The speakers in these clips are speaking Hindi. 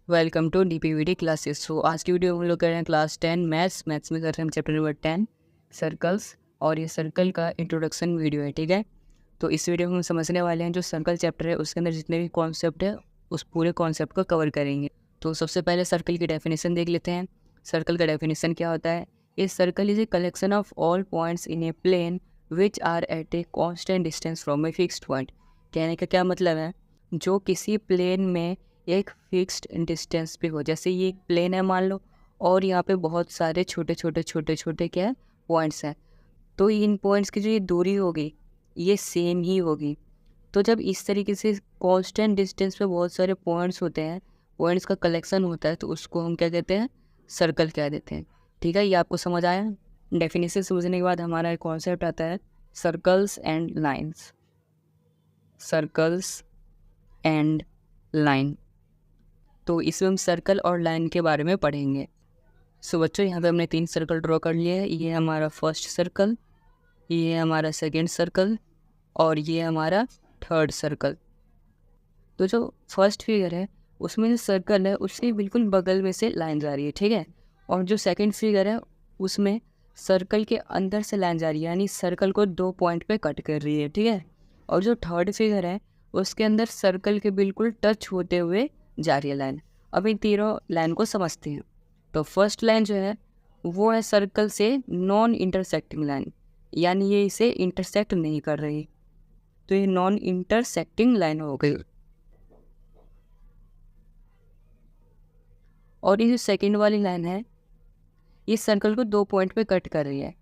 Welcome to DPVD classes. So आज की वीडियो हम लोग कर रहे हैं क्लास 10 मैथ्स में कर रहे हैं हम चैप्टर नंबर 10 सर्कल्स। और ये सर्कल का इंट्रोडक्शन वीडियो है, ठीक है। तो इस वीडियो में हम समझने वाले हैं जो सर्कल चैप्टर है उसके अंदर जितने भी कॉन्सेप्ट है उस पूरे कॉन्सेप्ट को कवर करेंगे। तो सबसे पहले सर्कल की डेफिनेशन देख लेते हैं। सर्कल का डेफिनेशन क्या होता है? A circle is a collection of all points in a plane which are at a constant distance from a fixed point. कहने का क्या मतलब है? जो किसी प्लेन में एक फिक्स्ड डिस्टेंस पे हो, जैसे ये एक प्लेन है मान लो, और यहाँ पे बहुत सारे छोटे छोटे क्या है पॉइंट्स हैं। तो इन पॉइंट्स की जो ये दूरी होगी ये सेम ही होगी। तो जब इस तरीके से कांस्टेंट डिस्टेंस पे बहुत सारे पॉइंट्स होते हैं, पॉइंट्स का कलेक्शन होता है, तो उसको हम क्या कहते हैं? सर्कल कह देते हैं। ठीक है, ये आपको समझ आया? डेफिनेशन समझने के बाद हमारा एक कॉन्सेप्ट आता है circles and lines. Circles and line, तो इसमें हम सर्कल और लाइन के बारे में पढ़ेंगे। सो बच्चों, यहाँ पे हमने 3 सर्कल ड्रॉ कर लिए है। ये हमारा फर्स्ट सर्कल, ये हमारा सेकंड सर्कल और ये हमारा थर्ड सर्कल। तो जो फर्स्ट फिगर है उसमें जो सर्कल है उसके बिल्कुल बगल में से लाइन जा रही है, ठीक है। और जो सेकंड फिगर है उसमें सर्कल के अंदर से लाइन जा रही है, यानी सर्कल को 2 पॉइंट पे कट कर रही है, ठीक है। और जो थर्ड फिगर है उसके अंदर सर्कल के बिल्कुल टच होते हुए जा रही है लाइन। अब इन तीनों लाइन को समझते हैं। तो फर्स्ट लाइन जो है वो है सर्कल से नॉन इंटरसेक्टिंग लाइन, यानी ये इसे इंटरसेक्ट नहीं कर रही, तो ये नॉन इंटरसेक्टिंग लाइन हो गई। और ये जो सेकंड वाली लाइन है ये सर्कल को 2 पॉइंट पे कट कर रही है।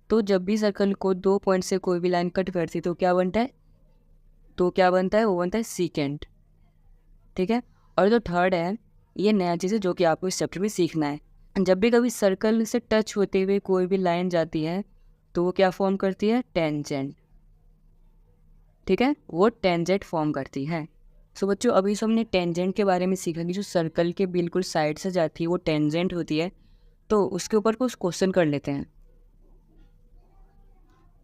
तो जब भी सर्कल को 2 पॉइंट से कोई भी लाइन कट करती तो क्या बनता है? वो बनता है सीकेंट, ठीक है। और जो थर्ड है ये नया चीज़ है जो कि आपको इस चैप्टर में सीखना है। जब भी कभी सर्कल से टच होते हुए कोई भी लाइन जाती है तो वो क्या फॉर्म करती है? टेंजेंट, ठीक है, वो टेंजेंट फॉर्म करती है। सो बच्चों, अभी से हमने टेंजेंट के बारे में सीखा कि जो सर्कल के बिल्कुल साइड से जाती है वो टेंजेंट होती है। तो उसके ऊपर कुछ क्वेश्चन कर लेते हैं।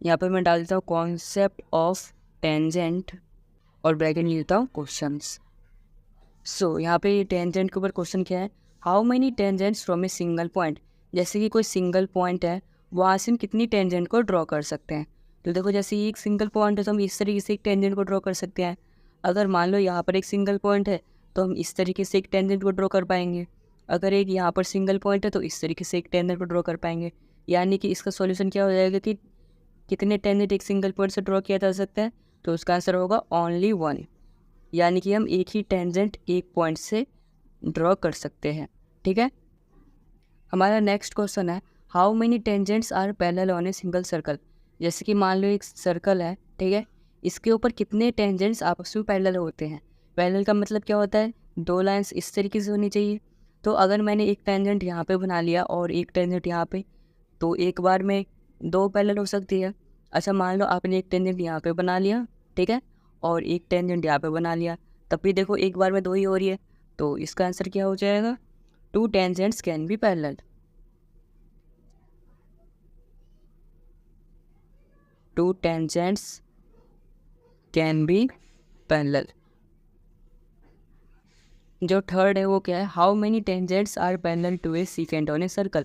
यहाँ पर मैं डाल देता हूँ कॉन्सेप्ट ऑफ टेंजेंट और ब्रैकेट में लिखता हूँ क्वेश्चंस। सो यहाँ पे टेंजेंट के ऊपर क्वेश्चन क्या है? How many tangents from a single point. जैसे कि कोई सिंगल पॉइंट है, वहाँ से हम कितनी टेंजेंट को ड्रॉ कर सकते हैं। तो देखो, जैसे ये एक सिंगल पॉइंट है तो हम इस तरीके से एक टेंजेंट को ड्रॉ कर सकते हैं। अगर मान लो यहाँ पर एक सिंगल पॉइंट है तो हम इस तरीके से एक टेंजेंट को ड्रॉ कर पाएंगे। अगर एक यहाँ पर सिंगल पॉइंट है तो इस तरीके से एक टेंजेंट को ड्रॉ कर पाएंगे। यानी कि इसका सॉल्यूशन क्या हो जाएगा कि कितने टेंजेंट एक सिंगल पॉइंट से ड्रॉ किया जा सकता है? तो उसका आंसर होगा ओनली 1, यानी कि हम एक ही टेंजेंट एक पॉइंट से ड्रॉ कर सकते हैं, ठीक है। हमारा नेक्स्ट क्वेश्चन है how many tangents are parallel on a single circle. जैसे कि मान लो एक सर्कल है, ठीक है, इसके ऊपर कितने टेंजेंट्स आपस में पैरेलल होते हैं। पैरेलल का मतलब क्या होता है? 2 लाइंस इस तरीके से होनी चाहिए। तो अगर मैंने एक टेंजेंट यहाँ पे बना लिया और एक टेंजेंट यहाँ पे, तो एक बार में 2 पैरेलल हो सकती है। अच्छा, मान लो आपने एक टेंजेंट यहाँ पे बना लिया, ठीक है, और एक टेंजेंट यहाँ पे बना लिया, तब भी देखो एक बार में 2 ही हो रही है। तो इसका आंसर क्या हो जाएगा? 2 tangents can be parallel. 2 tangents can be parallel। जो थर्ड है वो क्या है? How many tangents are parallel to a secant on a circle.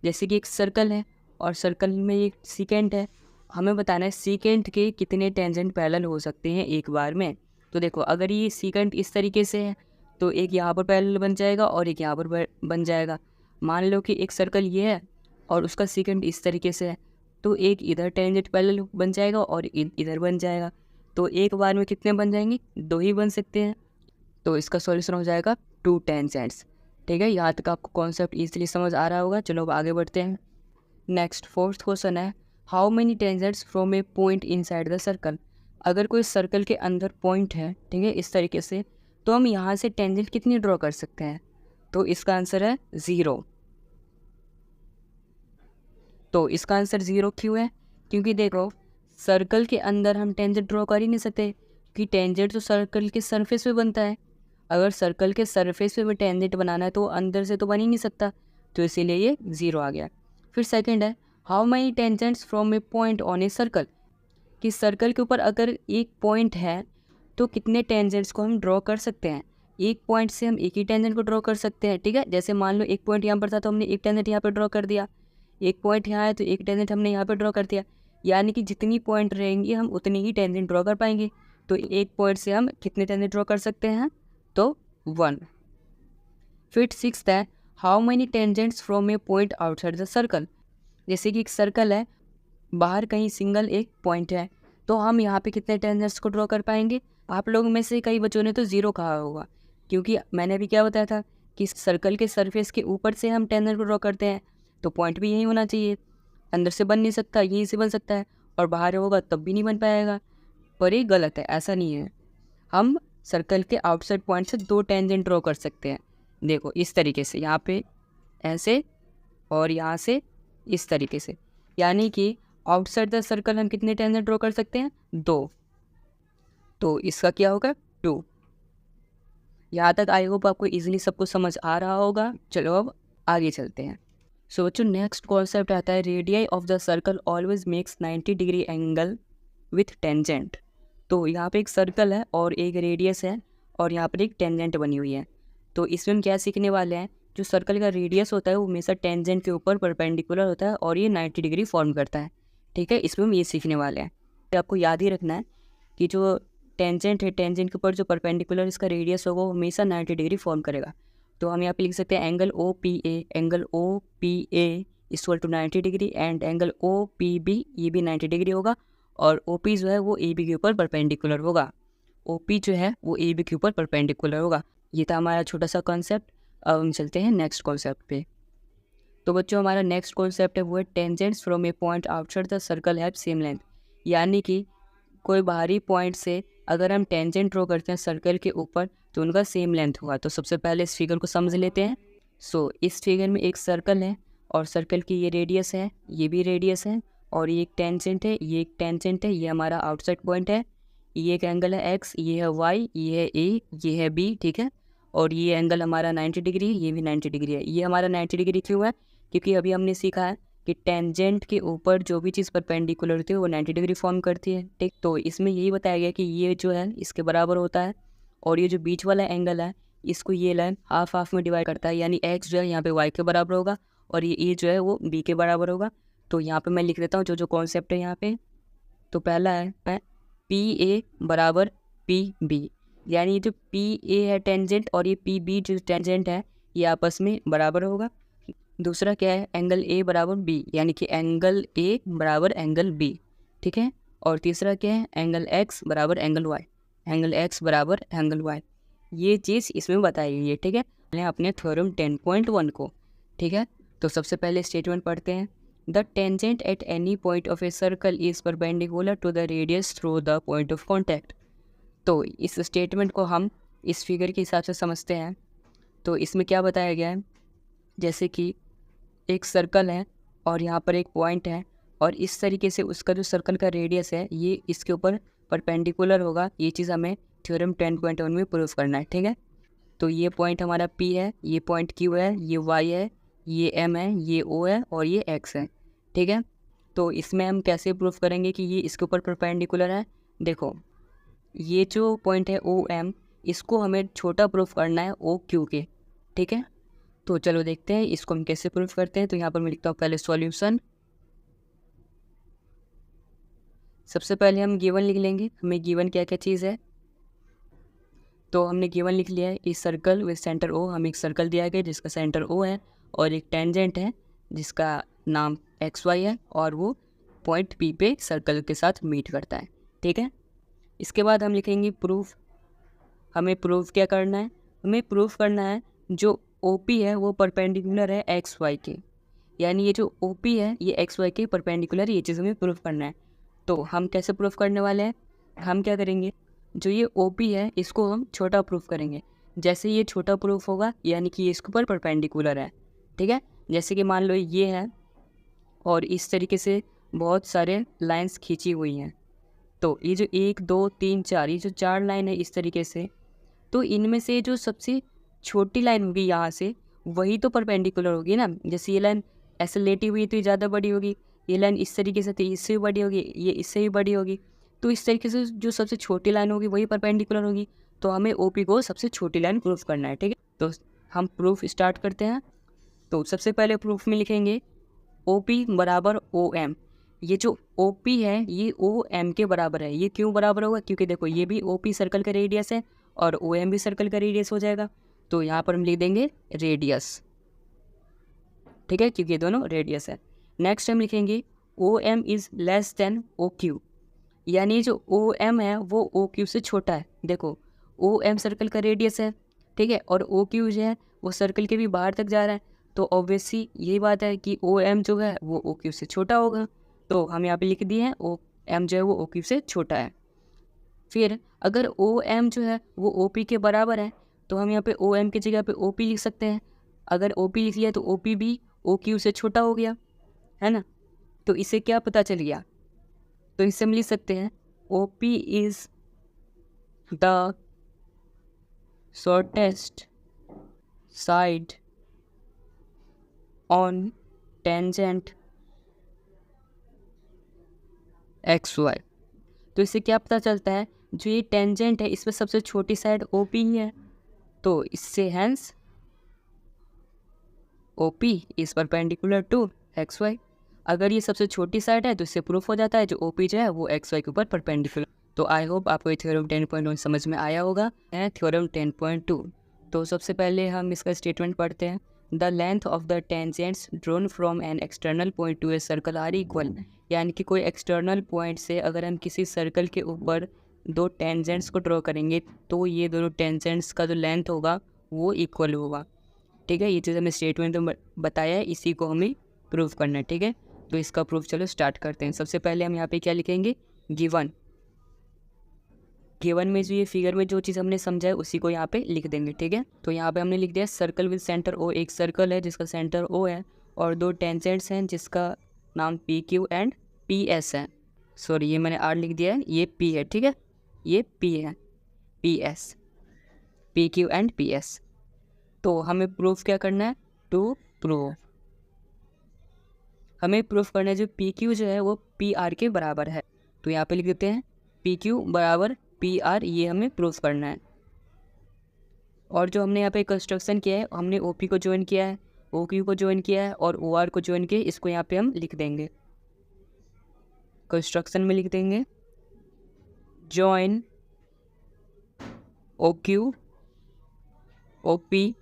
जैसे कि एक सर्कल है और सर्कल में एक सीकेंट है, हमें बताना है सीकेंट के कितने टेंजेंट पैरेलल हो सकते हैं एक बार में। तो देखो, अगर ये सीकेंट इस तरीके से है तो एक यहाँ पर पैरेलल बन जाएगा और एक यहाँ पर बन जाएगा। मान लो कि एक सर्कल ये है और उसका सीकेंट इस तरीके से है, तो एक इधर टेंजेंट पैरेलल बन जाएगा और इधर बन जाएगा। तो एक बार में कितने बन जाएंगे? 2 ही बन सकते हैं। तो इसका सॉल्यूशन हो जाएगा 2 टेंजेंट्स, ठीक है। यहाँ तक आपको कॉन्सेप्ट ईजिली समझ आ रहा होगा। चलो अब आगे बढ़ते हैं। नेक्स्ट फोर्थ क्वेश्चन है how many tangents from a point inside the circle. अगर कोई सर्कल के अंदर पॉइंट है, ठीक है, इस तरीके से, तो हम यहाँ से टेंजेंट कितनी ड्रॉ कर सकते हैं? तो इसका आंसर है 0। तो इसका आंसर 0 क्यों है? क्योंकि देखो, सर्कल के अंदर हम टेंजेंट ड्रॉ कर ही नहीं सकते, कि टेंजेंट तो सर्कल के सरफेस पे बनता है। अगर सर्कल के सरफेस पे भी टेंजेंट बनाना है तो अंदर से तो बन ही नहीं सकता, तो इसीलिए ये 0 आ गया। फिर सेकंड है how many tangents from a point on a circle. कि सर्कल के ऊपर अगर एक पॉइंट है तो कितने टेंजेंट्स को हम ड्रॉ कर सकते हैं। एक पॉइंट से हम एक ही टेंजेंट को ड्रॉ कर सकते हैं, ठीक है। जैसे मान लो एक पॉइंट यहाँ पर था तो हमने एक टेंजेंट यहाँ पर ड्रॉ कर दिया, एक पॉइंट यहाँ है तो एक टेंजेंट हमने यहाँ पर ड्रॉ कर दिया, यानी कि जितनी पॉइंट रहेंगी हम उतनी ही टेंजेंट ड्रॉ कर पाएंगे। तो एक पॉइंट से हम कितने टेंजेंट ड्रॉ कर सकते हैं, तो 1। फिर 6 है, how many tangents from a point outside the circle. जैसे कि एक सर्कल है, बाहर कहीं सिंगल एक पॉइंट है, तो हम यहाँ पे कितने टेंजेंट्स को ड्रॉ कर पाएंगे। आप लोगों में से कई बच्चों ने तो 0 कहा होगा, क्योंकि मैंने भी क्या बताया था कि सर्कल के सरफेस के ऊपर से हम टेंजेंट को ड्रॉ करते हैं, तो पॉइंट भी यही होना चाहिए। अंदर से बन नहीं सकता, यहीं से बन सकता है, और बाहर होगा तब भी नहीं बन पाएगा। पर ये गलत है, ऐसा नहीं है। हम सर्कल के आउटसाइड पॉइंट से 2 टेंजेंट ड्रॉ कर सकते हैं। देखो इस तरीके से, यहाँ पे ऐसे और यहाँ से इस तरीके से, यानी कि आउटसाइड द सर्कल हम कितने टेंजेंट ड्रॉ कर सकते हैं, 2। तो इसका क्या होगा, 2। यहाँ तक आई होप आपको इजीली सब कुछ समझ आ रहा होगा। चलो अब आगे चलते हैं। सो बच्चों नेक्स्ट कॉन्सेप्ट आता है, radii of the circle always makes 90 degree angle with tangent. तो यहाँ पे एक सर्कल है और एक रेडियस है और यहाँ पर एक टेंजेंट बनी हुई है। तो इसमें हम क्या सीखने वाले हैं, जो सर्कल का रेडियस होता है वो हमेशा टेंजेंट के ऊपर परपेंडिकुलर होता है और ये 90 डिग्री फॉर्म करता है, ठीक है। इसमें हम ये सीखने वाले हैं। तो आपको याद ही रखना है कि जो टेंजेंट है, टेंजेंट के ऊपर जो परपेंडिकुलर इसका रेडियस होगा वो हमेशा 90 डिग्री फॉर्म करेगा। तो हम यहाँ पे लिख सकते हैं angle O P A equal to 90 degree and angle O P B, ये भी 90 डिग्री होगा, और ओ पी जो है वो ए बी के ऊपर परपेंडिकुलर होगा। ओ पी जो है वो ए बी के ऊपर परपेंडिकुलर होगा। ये था हमारा छोटा सा कॉन्सेप्ट। अब हम चलते हैं नेक्स्ट कॉन्सेप्ट पे। तो बच्चों हमारा नेक्स्ट कॉन्सेप्ट है वो है tangents from a point outside the circle have same length. यानी कि कोई बाहरी पॉइंट से अगर हम टेंजेंट ड्रॉ करते हैं सर्कल के ऊपर तो उनका सेम लेंथ होगा। तो सबसे पहले इस फिगर को समझ लेते हैं। सो इस फिगर में एक सर्कल है और सर्कल की ये रेडियस है, ये भी रेडियस है, और ये एक टेंजेंट है, ये एक टेंजेंट है, ये हमारा आउटसाइड पॉइंट है, ये एक एंगल है एक्स, ये है वाई, ये है ए, ये है बी, ठीक है। और ये एंगल हमारा 90 डिग्री, ये भी 90 डिग्री है। ये हमारा 90 डिग्री क्यों है, क्योंकि अभी हमने सीखा है कि टेंजेंट के ऊपर जो भी चीज़ परपेंडिकुलर होती है वो 90 डिग्री फॉर्म करती है, ठीक। तो इसमें यही बताया गया कि ये जो है इसके बराबर होता है, और ये जो बीच वाला एंगल है इसको ये लाइन हाफ हाफ में डिवाइड करता है, यानी एक्स जो है यहाँ पे वाई के बराबर होगा और ये ए जो है वो बी के बराबर होगा। तो यहाँ पे मैं लिख देता हूँ जो कॉन्सेप्ट है यहाँ पे। तो पहला है पी ए बराबर पी बी, यानी ये जो पी ए है टेंजेंट और ये पी बी जो टेंजेंट है ये आपस में बराबर होगा। दूसरा क्या है, एंगल ए बराबर बी, यानी कि एंगल ए बराबर एंगल बी, ठीक है। और तीसरा क्या है, एंगल एक्स बराबर एंगल वाई, एंगल एक्स बराबर एंगल वाई। ये चीज़ इसमें बताई गई है, ठीक है। पहले अपने थ्योरम 10.1 को, ठीक है। तो सबसे पहले स्टेटमेंट पढ़ते हैं, the tangent at any point of a circle is perpendicular to the radius through the point of contact. तो इस स्टेटमेंट को हम इस फिगर के हिसाब से समझते हैं। तो इसमें क्या बताया गया है, जैसे कि एक सर्कल है और यहाँ पर एक पॉइंट है और इस तरीके से उसका जो सर्कल का रेडियस है ये इसके ऊपर परपेंडिकुलर होगा। ये चीज़ हमें थ्योरम 10.1 में प्रूफ करना है, ठीक है। तो ये पॉइंट हमारा P है, ये पॉइंट Q है, ये Y है, ये M है, ये O है और ये X है, ठीक है। तो इसमें हम कैसे प्रूफ करेंगे कि ये इसके ऊपर परपेंडिकुलर है। देखो ये जो पॉइंट है OM, इसको हमें छोटा प्रूफ करना है OQ के, ठीक है। तो चलो देखते हैं इसको हम कैसे प्रूफ करते हैं। तो यहाँ पर मैं लिखता हूँ पहले सॉल्यूशन। सबसे पहले हम गिवन लिख लेंगे, हमें गिवन क्या क्या चीज़ है। तो हमने गिवन लिख लिया है, इस सर्कल विद सेंटर O, हमें एक सर्कल दिया गया जिसका सेंटर O है और एक टेंजेंट है जिसका नाम XY है और वो पॉइंट P पे सर्कल के साथ मीट करता है, ठीक है। इसके बाद हम लिखेंगे प्रूफ। हमें प्रूफ क्या करना है, हमें प्रूफ करना है जो OP है वो परपेंडिकुलर है XY के, यानी ये जो OP है ये XY के परपेंडिकुलर, ये चीज़ हमें प्रूफ करना है। तो हम कैसे प्रूफ करने वाले हैं, हम क्या करेंगे, जो ये OP है इसको हम छोटा प्रूफ करेंगे। जैसे ये छोटा प्रूफ होगा यानी कि ये इसके ऊपर परपेंडिकुलर है, ठीक है। जैसे कि मान लो ये है और इस तरीके से बहुत सारे लाइंस खींची हुई हैं। तो ये जो 1 2 3 4, ये जो 4 लाइन है इस तरीके से, तो इनमें से जो सबसे छोटी लाइन होगी यहाँ से वही तो परपेंडिकुलर होगी ना। जैसे ये लाइन ऐसे लेटी हुई तो ये ज़्यादा बड़ी होगी, ये लाइन इस तरीके से थी इससे भी बड़ी होगी, ये इससे भी बड़ी होगी। तो इस तरीके से जो सबसे छोटी लाइन होगी वही परपेंडिकुलर होगी, तो हमें OP को सबसे छोटी लाइन प्रूफ करना है, ठीक है। तो हम प्रूफ स्टार्ट करते हैं। तो सबसे पहले प्रूफ में लिखेंगे OP बराबर OM। ये जो OP है ये OM के बराबर है। ये क्यों बराबर होगा? क्योंकि देखो ये भी OP सर्कल का रेडियस है और OM भी सर्कल का रेडियस हो जाएगा, तो यहाँ पर हम लिख देंगे रेडियस, ठीक है, क्योंकि ये दोनों रेडियस है। नेक्स्ट हम लिखेंगे OM is less then OQ, यानी जो OM है वो OQ से छोटा है। देखो OM सर्कल का रेडियस है, ठीक है, और OQ जो है वो सर्कल के भी बाहर तक जा रहा है, तो ऑब्वियसली यही बात है कि OM जो है वो OQ से छोटा होगा। तो हम यहाँ पे लिख दिए हैं OM जो है वो OQ से छोटा है। फिर अगर OM जो है वो OP के बराबर है, तो हम यहाँ पे OM की जगह पे OP लिख सकते हैं। अगर OP लिख लिया तो OP भी OQ से छोटा हो गया, है ना। तो इससे क्या पता चल गया? तो इससे हम लिख सकते हैं OP is the shortest side on tangent XY। तो इससे क्या पता चलता है? जो ये टेंजेंट है इसमें सबसे छोटी साइड OP ही है, तो इससे hence OP is perpendicular to XY। अगर ये सबसे छोटी साइड है तो इससे प्रूफ हो जाता है जो OP जो है वो XY के ऊपर परपेंडिकुलर। तो आई होप आपको ये थ्योरम 10.1 समझ में आया होगा। थ्योरम 10.2, तो सबसे पहले हम इसका स्टेटमेंट पढ़ते हैं। The length of the tangents drawn from an external point to a circle are equal, यानी कि कोई एक्सटर्नल पॉइंट से अगर हम किसी सर्कल के ऊपर दो टेंजेंट्स को ड्रॉ करेंगे तो ये दोनों टेंजेंट्स का जो लेंथ होगा वो इक्वल होगा, ठीक है। ये चीज़ हमें स्टेटमेंट में बताया है, इसी को हमें प्रूफ करना है, ठीक है। तो इसका प्रूफ चलो स्टार्ट करते हैं। सबसे पहले हम यहाँ पे क्या लिखेंगे? गिवन में जो ये फिगर में जो चीज़ हमने समझा है उसी को यहाँ पे लिख देंगे, ठीक है। तो यहाँ पे हमने लिख दिया सर्कल विद सेंटर O। एक सर्कल है जिसका सेंटर O है और दो टेंजेंट्स हैं जिसका नाम PQ एंड PS है। सॉरी, ये मैंने R लिख दिया है, ये P है, ठीक है, ये P है, PS, PQ एंड PS। तो हमें प्रूफ क्या करना है? टू प्रूव हमें प्रूफ करना है जो PQ जो है वो PR के बराबर है। तो यहाँ पे लिख देते हैं PQ बराबर PR, ये हमें प्रूफ करना है। और जो हमने यहाँ पे कंस्ट्रक्शन किया है, हमने OP को ज्वाइन किया है, OQ को ज्वाइन किया है और OR को ज्वाइन किया है, इसको यहाँ पे हम लिख देंगे। कंस्ट्रक्शन में लिख देंगे join OQ OP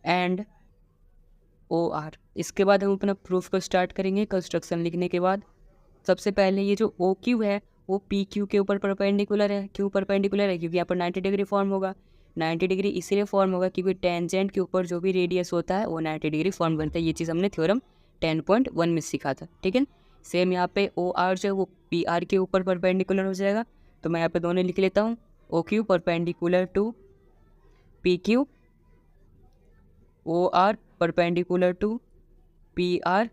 and OR। इसके बाद हम अपना प्रूफ को स्टार्ट करेंगे। कंस्ट्रक्शन लिखने के बाद सबसे पहले ये जो OQ है वो PQ के ऊपर परपेंडिकुलर है। क्यों परपेंडिकुलर है? क्योंकि यहाँ पर 90 डिग्री फॉर्म होगा। 90 डिग्री इसलिए फॉर्म होगा क्योंकि टेंजेंट के ऊपर जो भी रेडियस होता है वो 90 डिग्री फॉर्म बनता है। ये चीज़ हमने थ्योरम 10.1 में सीखा था, ठीक है। सेम यहाँ पे OR जो है वो PR के ऊपर परपेंडिकुलर हो जाएगा। तो मैं यहाँ पे दोनों लिख लेता हूँ, OQ perpendicular to PQ, OR perpendicular to PR।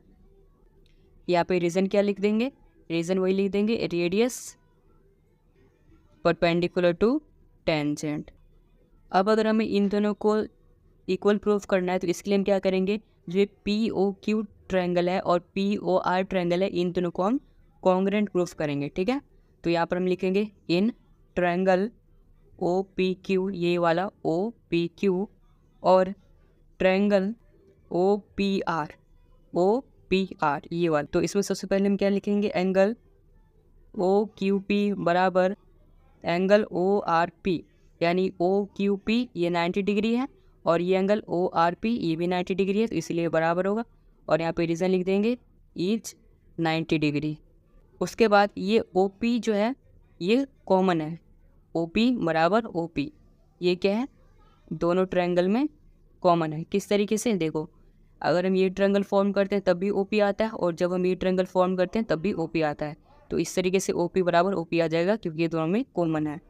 यहाँ पे रीज़न क्या लिख देंगे? रीज़न वही लिख देंगे, रेडियस परपेंडिकुलर टू टेंजेंट। अब अगर हमें इन दोनों को इक्वल प्रूफ करना है तो इसके लिए हम क्या करेंगे? जो POQ ट्रायंगल है और POR ट्रायंगल है, इन दोनों को हम कॉन्ग्रुएंट प्रूफ करेंगे, ठीक है। तो यहाँ पर हम लिखेंगे इन ट्रायंगल OPQ, ये वाला OPQ और ट्रायंगल OPR ये वाला। तो इसमें सबसे पहले हम क्या लिखेंगे? एंगल OQP बराबर एंगल ORP, यानी OQP ये 90 डिग्री है और ये एंगल ORP ये भी 90 डिग्री है, तो इसलिए बराबर होगा। और यहाँ पे रीज़न लिख देंगे ईच 90 डिग्री। उसके बाद ये OP जो है ये कॉमन है, OP बराबर OP, ये क्या है? दोनों ट्रायंगल में कॉमन है। किस तरीके से? देखो, अगर हम ये ट्रायंगल फॉर्म करते हैं तब भी OP आता है और जब हम ये ट्रायंगल फॉर्म करते हैं तब भी OP आता है। तो इस तरीके से OP बराबर OP आ जाएगा क्योंकि ये दोनों में कॉमन है।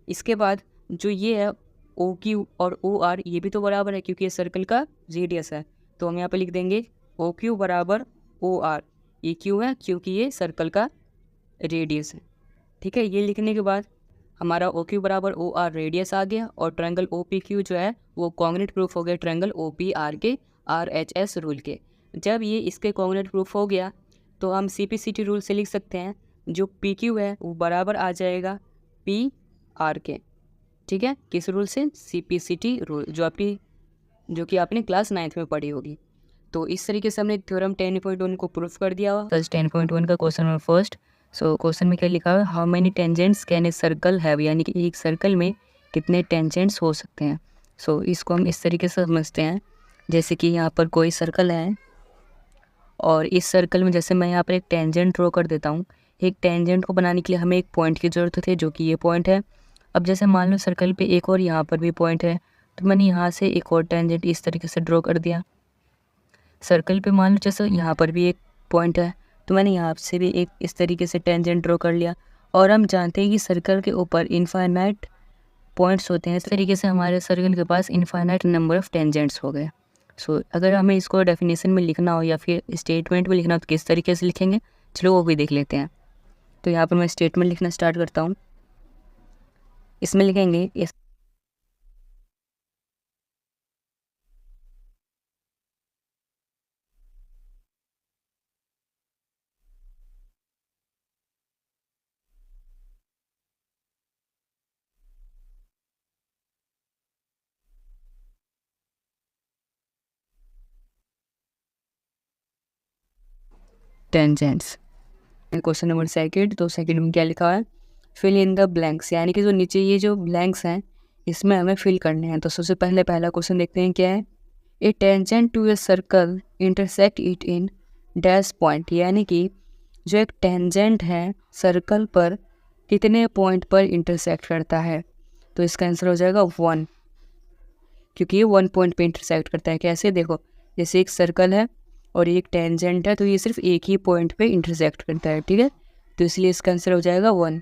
इसके बाद जो ये है OQ और OR ये भी तो बराबर है क्योंकि ये सर्कल का रेडियस है। तो हम यहाँ पे लिख देंगे OQ बराबर OR। ये क्यों है? क्योंकि ये सर्कल का रेडियस है, ठीक है। ये लिखने के बाद हमारा OQ बराबर OR रेडियस आ गया और ट्रायंगल OPQ जो है वो कॉन्ग्रुएंट प्रूफ हो गया ट्रायंगल OPR के RHS रूल के। जब ये इसके कॉन्ग्रुएंट प्रूफ हो गया तो हम CPCT रूल से लिख सकते हैं जो पी क्यू है वो बराबर आ जाएगा पी आर के। ठीक है, किस रूल से? CPCT रूल, जो कि आपने क्लास 9th में पढ़ी होगी। तो इस तरीके से हमने थ्योरम 10.1 को प्रूफ कर दिया हुआ। 10.1 का question number first. So question में क्या लिखा हुआ है, how many tangents can a circle have, यानी कि एक सर्कल में कितने टेंजेंट्स हो सकते हैं। सो इसको हम इस तरीके से समझते हैं, जैसे कि यहाँ पर कोई सर्कल है और इस सर्कल में जैसे मैं यहाँ पर एक टेंजेंट ड्रॉ कर देता हूँ। एक टेंजेंट को बनाने के लिए हमें एक पॉइंट की ज़रूरत होती है, जो कि ये पॉइंट है। अब जैसे मान लो सर्कल पे एक और यहाँ पर भी पॉइंट है, तो मैंने यहाँ से एक और टेंजेंट इस तरीके से ड्रॉ कर दिया। सर्कल पे मान लो जैसे यहाँ पर भी एक पॉइंट है, तो मैंने यहाँ से भी एक इस तरीके से टेंजेंट ड्रॉ कर लिया। और हम जानते हैं कि सर्कल के ऊपर इनफाइनाइट पॉइंट्स होते हैं, इस तरीके से हमारे सर्कल के पास इनफाइनाइट नंबर ऑफ टेंजेंट्स हो गए। सो अगर हमें इसको डेफिनेशन में लिखना हो या फिर स्टेटमेंट में लिखना हो तो किस तरीके से लिखेंगे, चलो वो भी देख लेते हैं। तो यहाँ पर मैं स्टेटमेंट लिखना स्टार्ट करता हूँ। इसमें लिखेंगे इस टेंजेंट्स। क्वेश्चन नंबर सेकंड, तो सेकंड में क्या लिखा है, फिल इन द ब्लैंक्स, यानी कि जो नीचे ये जो ब्लैंक्स हैं इसमें हमें फिल करने हैं। तो सबसे पहले पहला क्वेश्चन देखते हैं क्या है, a tangent to a circle intersect it in dash point, यानी कि जो एक टेंजेंट है सर्कल पर कितने पॉइंट पर इंटरसेक्ट करता है। तो इसका आंसर हो जाएगा 1, क्योंकि ये 1 पॉइंट पे इंटरसेक्ट करता है। कैसे? देखो, जैसे एक सर्कल है और एक टेंजेंट है, तो ये सिर्फ एक ही पॉइंट पे इंटरसेक्ट करता है। ठीक है, तो इसलिए इसका आंसर हो जाएगा 1।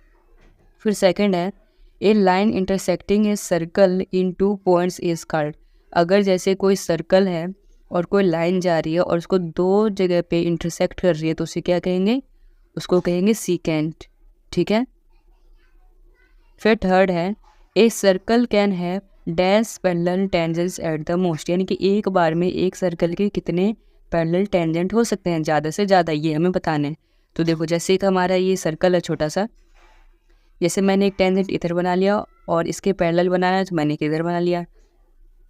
फिर सेकंड है, a line intersecting a circle in 2 points is called, अगर जैसे कोई सर्कल है और कोई लाइन जा रही है और उसको 2 जगह पे इंटरसेक्ट कर रही है, तो उसे क्या कहेंगे? उसको कहेंगे सीकेंट। ठीक है, फिर थर्ड है, a circle can have dash parallel tangents at the most, यानी कि एक बार में एक सर्कल के कितने पैरेलल टेंजेंट हो सकते हैं, ज़्यादा से ज़्यादा, ये हमें बताना है। तो देखो, जैसे एक हमारा ये सर्कल है छोटा सा, जैसे मैंने एक टेंजेंट इधर बना लिया और इसके पैरेलल बनाना है तो मैंने किधर बना लिया।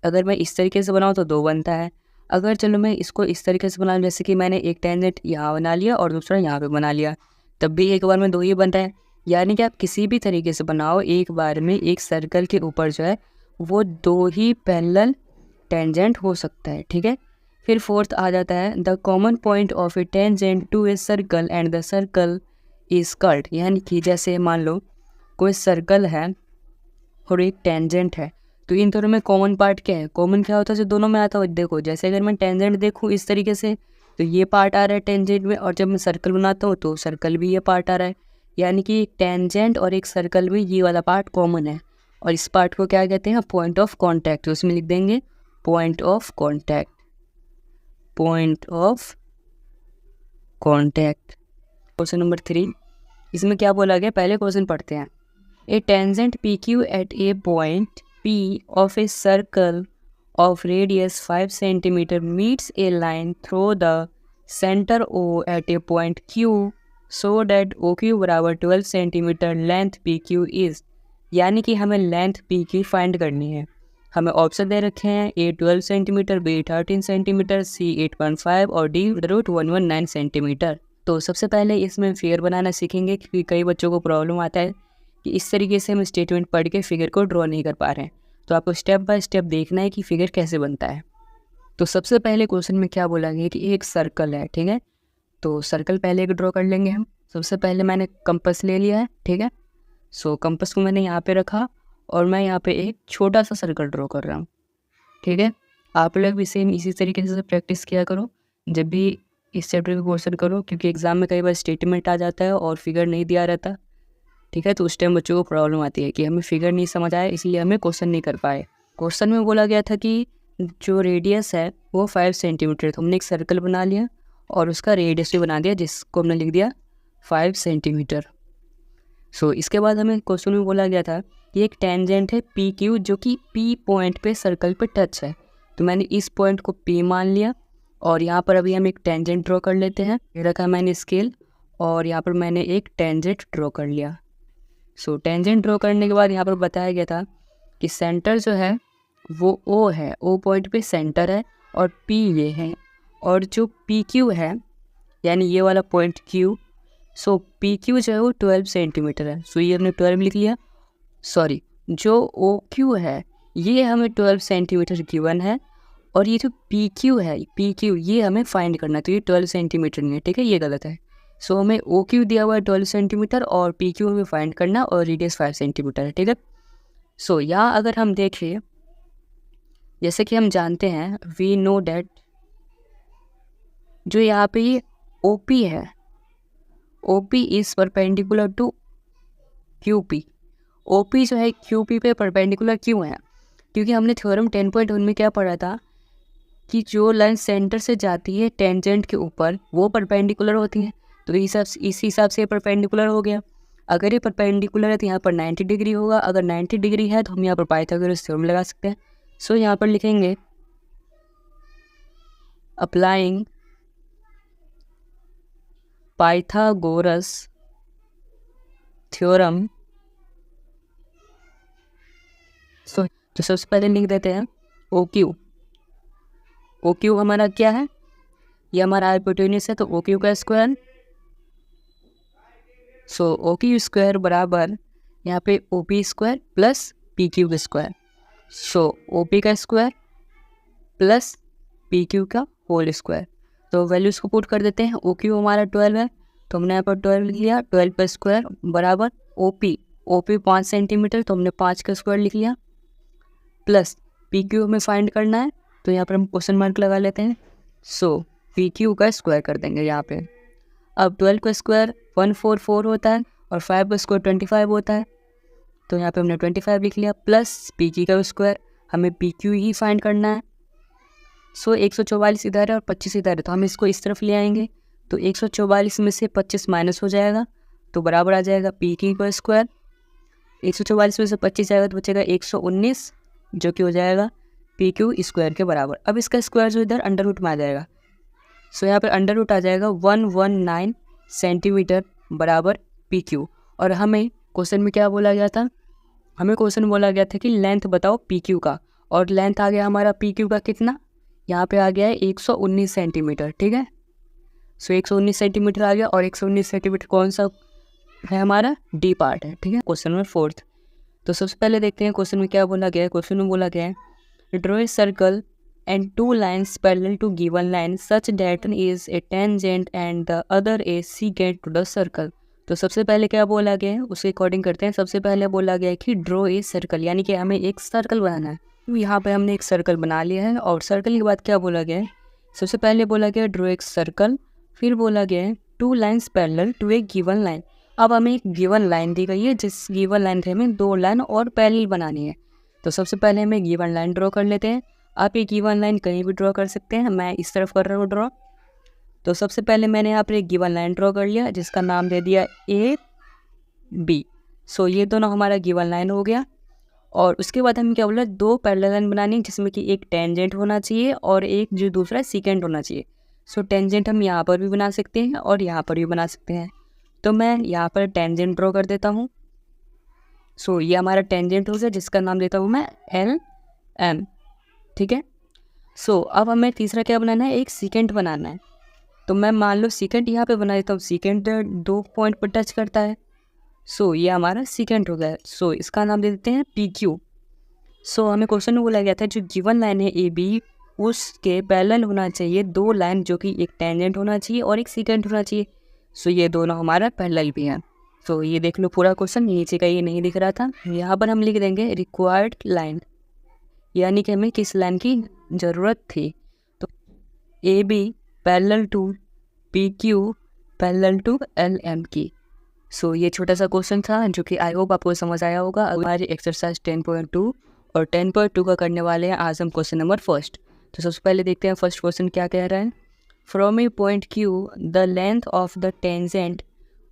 अगर मैं इस तरीके से बनाऊँ तो 2 बनता है। अगर चलो मैं इसको इस तरीके से बनाऊँ, जैसे कि मैंने एक टेंजेंट यहाँ बना लिया और दूसरा यहाँ पे बना लिया, तब भी एक बार में 2 ही बनता है। यानी कि आप किसी भी तरीके से बनाओ, एक बार में एक सर्कल के ऊपर जो है वो 2 ही पैरेलल टेंजेंट हो सकता है। ठीक है, फिर फोर्थ आ जाता है, the common point of a tangent to a circle and the circle is cut, यानी कि जैसे मान लो कोई सर्कल है और एक टेंजेंट है, तो इन दोनों में कॉमन पार्ट क्या है? कॉमन क्या होता है जो दोनों में आता है? देखो, जैसे अगर मैं टेंजेंट देखूँ इस तरीके से, तो ये पार्ट आ रहा है टेंजेंट में, और जब मैं सर्कल बनाता हूँ तो सर्कल भी ये पार्ट आ रहा है। यानी कि एक टेंजेंट और एक सर्कल में ये वाला पार्ट कॉमन है, और इस पार्ट को क्या कहते हैं? Point of contact. तो उसमें लिख देंगे point of contact, point of contact. Question number 3, इसमें क्या बोला गया, पहले क्वेश्चन पढ़ते हैं। A tangent P Q at a point P of a circle of radius 5 cm meets a line through the center O at a point Q so that OQ बराबर 12 cm लेंथ PQ is, यानी कि हमें लेंथ PQ फाइंड करनी है। हमें ऑप्शन दे रखे हैं, A 12 centimetre, B 13 centimetre, C 8.5 और D √119 सेंटीमीटर। तो सबसे पहले इसमें फिगर बनाना सीखेंगे, क्योंकि कई बच्चों को प्रॉब्लम आता है कि इस तरीके से हम स्टेटमेंट पढ़ के फिगर को ड्रॉ नहीं कर पा रहे हैं। तो आपको स्टेप बाय स्टेप देखना है कि फिगर कैसे बनता है। तो सबसे पहले क्वेश्चन में क्या बोला गया कि एक सर्कल है। ठीक है, तो सर्कल पहले एक ड्रॉ कर लेंगे हम। सबसे पहले मैंने कंपास ले लिया है। ठीक है, सो कंपास को मैंने यहाँ पे रखा और मैं यहाँ पे एक छोटा सा सर्कल ड्रॉ कर रहा हूँ। ठीक है, आप लोग भी सेम इसी तरीके से प्रैक्टिस किया करो जब भी इस चैप्टर का क्वेश्चन करो, क्योंकि एग्जाम में कई बार स्टेटमेंट आ जाता है और फिगर नहीं दिया रहता। ठीक है, तो उस टाइम बच्चों को प्रॉब्लम आती है कि हमें फिगर नहीं समझ आए, इसलिए हमें क्वेश्चन नहीं कर पाए। क्वेश्चन में बोला गया था कि जो रेडियस है वो 5 सेंटीमीटर, तो हमने एक सर्कल बना लिया और उसका रेडियस भी बना दिया, जिसको हमने लिख दिया 5 सेंटीमीटर। सो इसके बाद हमें क्वेश्चन में बोला गया था कि एक टेंजेंट है पी क्यू, जो कि पी पॉइंट पे सर्कल पे टच है। तो मैंने इस पॉइंट को पी मान लिया और यहाँ पर अभी हम एक टेंजेंट ड्रॉ कर लेते हैं। ये रखा मैंने स्केल और यहाँ पर मैंने एक टेंजेंट ड्रॉ कर लिया। सो टेंजेंट ड्रॉ करने के बाद यहाँ पर बताया गया था कि सेंटर जो है वो ओ है, ओ पॉइंट पे सेंटर है और पी ये है, और जो पी क्यू है यानी ये वाला पॉइंट क्यू, सो पी क्यू जो है वो 12 सेंटीमीटर है। सो ये हमने 12 लिख लिया। सॉरी, जो ओ क्यू है ये हमें 12 सेंटीमीटर गिवन है, और ये जो पी क्यू है, पी क्यू ये हमें फाइंड करना है, तो ये 12 सेंटीमीटर नहीं है, ठीक है, ये गलत है। सो हमें ओ क्यू दिया हुआ है 12 सेंटीमीटर और पी क्यू हमें फाइंड करना और रेडियस 5 सेंटीमीटर है, ठीक है। सो यहाँ अगर हम देखें, जैसे कि हम जानते हैं, वी नो डैट जो यहाँ पे ये ओ पी है, O P is perpendicular to Q P. O P जो है क्यू पी पे परपेंडिकुलर क्यों है? क्योंकि हमने थ्योरम 10.1 में क्या पढ़ा था कि जो लाइन सेंटर से जाती है टेंजेंट के ऊपर वो परपेंडिकुलर होती है, तो इस हिसाब से परपेंडिकुलर हो गया। अगर ये परपेंडिकुलर है तो यहाँ पर 90 डिग्री होगा, अगर 90 डिग्री है तो हम यहाँ पर पाइथागोरस थ्योरम लगा सकते हैं। सो यहाँ पर लिखेंगे अप्लाइंग पाइथागोरस थ्योरम। सो तो सबसे पहले लिख देते हैं ओ क्यू। ओ क्यू हमारा क्या है? ये हमारा हाइपोटेन्यूस है, तो ओ क्यू का square. So O Q square बराबर यहाँ पे O P square plus P Q का स्क्वायर। सो ओ पी का स्क्वायर प्लस पी क्यू का होल स्क्वायर। तो वैल्यूज़ को पुट कर देते हैं। ओ क्यू हमारा 12 है, तो हमने यहाँ पर 12 लिख लिया, 12 का स्क्वायर बराबर ओ पी 5 सेंटीमीटर, तो हमने 5 का स्क्वायर लिख लिया, प्लस पी क्यू हमें फाइंड करना है, तो यहाँ पर हम क्वेश्चन मार्क लगा लेते हैं। सो पी क्यू का स्क्वायर कर देंगे यहाँ पे। अब 12 का स्क्वायर 144 होता है और 5 का स्क्वायर 25 होता है, तो यहाँ पे हमने 25 लिख लिया, प्लस पी क्यू का स्क्वायर, हमें पी क्यू ही फाइंड करना है। सो 144 इधर है और 25 इधर है, तो हम इसको इस तरफ ले आएंगे, तो 144 में से 25 माइनस हो जाएगा, तो बराबर आ जाएगा पी क्यू का स्क्वायर। 144 में से 25 जाएगा तो बचेगा 119, जो कि हो जाएगा पी क्यू स्क्वायर के बराबर। अब इसका स्क्वायर जो इधर अंडर रूट में आ जाएगा, सो यहाँ पर अंडर रूट आ जाएगा 119 सेंटीमीटर बराबर पी क्यू। और हमें क्वेश्चन में क्या बोला गया था? हमें क्वेश्चन बोला गया था कि लेंथ बताओ पी क्यू का, और लेंथ आ गया हमारा पी क्यू का कितना, यहाँ पे आ गया है 119 सेंटीमीटर, ठीक है। सो 119 सेंटीमीटर आ गया, और 119 सेंटीमीटर कौन सा है? हमारा डी पार्ट है, ठीक है। Question number 4। तो सबसे पहले देखते हैं क्वेश्चन में क्या बोला गया है। क्वेश्चन में बोला गया है draw a circle and 2 lines parallel to given line such that one is a tangent and the other a secant to the circle। तो सबसे पहले क्या बोला गया है उसके अकॉर्डिंग करते हैं। सबसे पहले बोला गया है कि ड्रॉ ए सर्कल, यानी कि हमें एक सर्कल बनाना है। तो यहाँ पे हमने एक सर्कल बना लिया है, और सर्कल के बाद क्या बोला गया है? सबसे पहले बोला गया ड्रॉ एक सर्कल, फिर बोला गया है 2 lines parallel to a given line. अब हमें एक गिवन लाइन दी गई है, जिस गिवन लाइन से हमें 2 लाइन और पैरेलल बनानी है। तो सबसे पहले हमें गिवन लाइन ड्रॉ कर लेते हैं। आप ये गिवन लाइन कहीं भी ड्रॉ कर सकते हैं, मैं इस तरफ कर रहा हूँ ड्रॉ। तो सबसे पहले मैंने यहाँ पर एक गिवन लाइन ड्रॉ कर लिया, जिसका नाम दे दिया ए बी। सो ये दोनों हमारा गिवन लाइन हो गया। और उसके बाद हम क्या बोला, 2 पैरेलल लाइन बनानी है, जिसमें कि एक टेंजेंट होना चाहिए और एक जो दूसरा सीकेंट होना चाहिए। सो टेंजेंट हम यहाँ पर भी बना सकते हैं और यहाँ पर भी बना सकते हैं। तो मैं यहाँ पर टेंजेंट ड्रॉ कर देता हूँ। सो ये हमारा टेंजेंट हो गया, जिसका नाम देता हूँ मैं एल एम, ठीक है। सो अब हमें तीसरा क्या बनाना है? एक सीकेंट बनाना है। तो मैं मान लो सीकेंट यहाँ पे बना देता हूँ। सीकेंट 2 पॉइंट पर टच करता है, सो ये हमारा सीकेंट हो गया। सो इसका नाम दे देते हैं पी क्यू। सो हमें क्वेश्चन में बोला गया था जो गिवन लाइन है ए बी, उसके पैरेलल होना चाहिए 2 लाइन, जो कि एक टेंजेंट होना चाहिए और एक सीकेंट होना चाहिए। सो ये दोनों हमारा पैरेलल भी है। सो ये देख लो पूरा क्वेश्चन, नीचे का ये नहीं दिख रहा था, यहाँ पर हम लिख देंगे रिक्वायर्ड लाइन, यानी कि हमें किस लाइन की ज़रूरत थी। तो A B parallel to P Q parallel to L M की। सो ये छोटा सा क्वेश्चन था, जो कि आई होप आपको समझ आया होगा। हमारी एक्सरसाइज 10.2 और 10.2 का करने वाले हैं आज हम क्वेश्चन नंबर 1। तो सबसे पहले देखते हैं फर्स्ट क्वेश्चन क्या कह रहा है। From a point Q the length of the tangent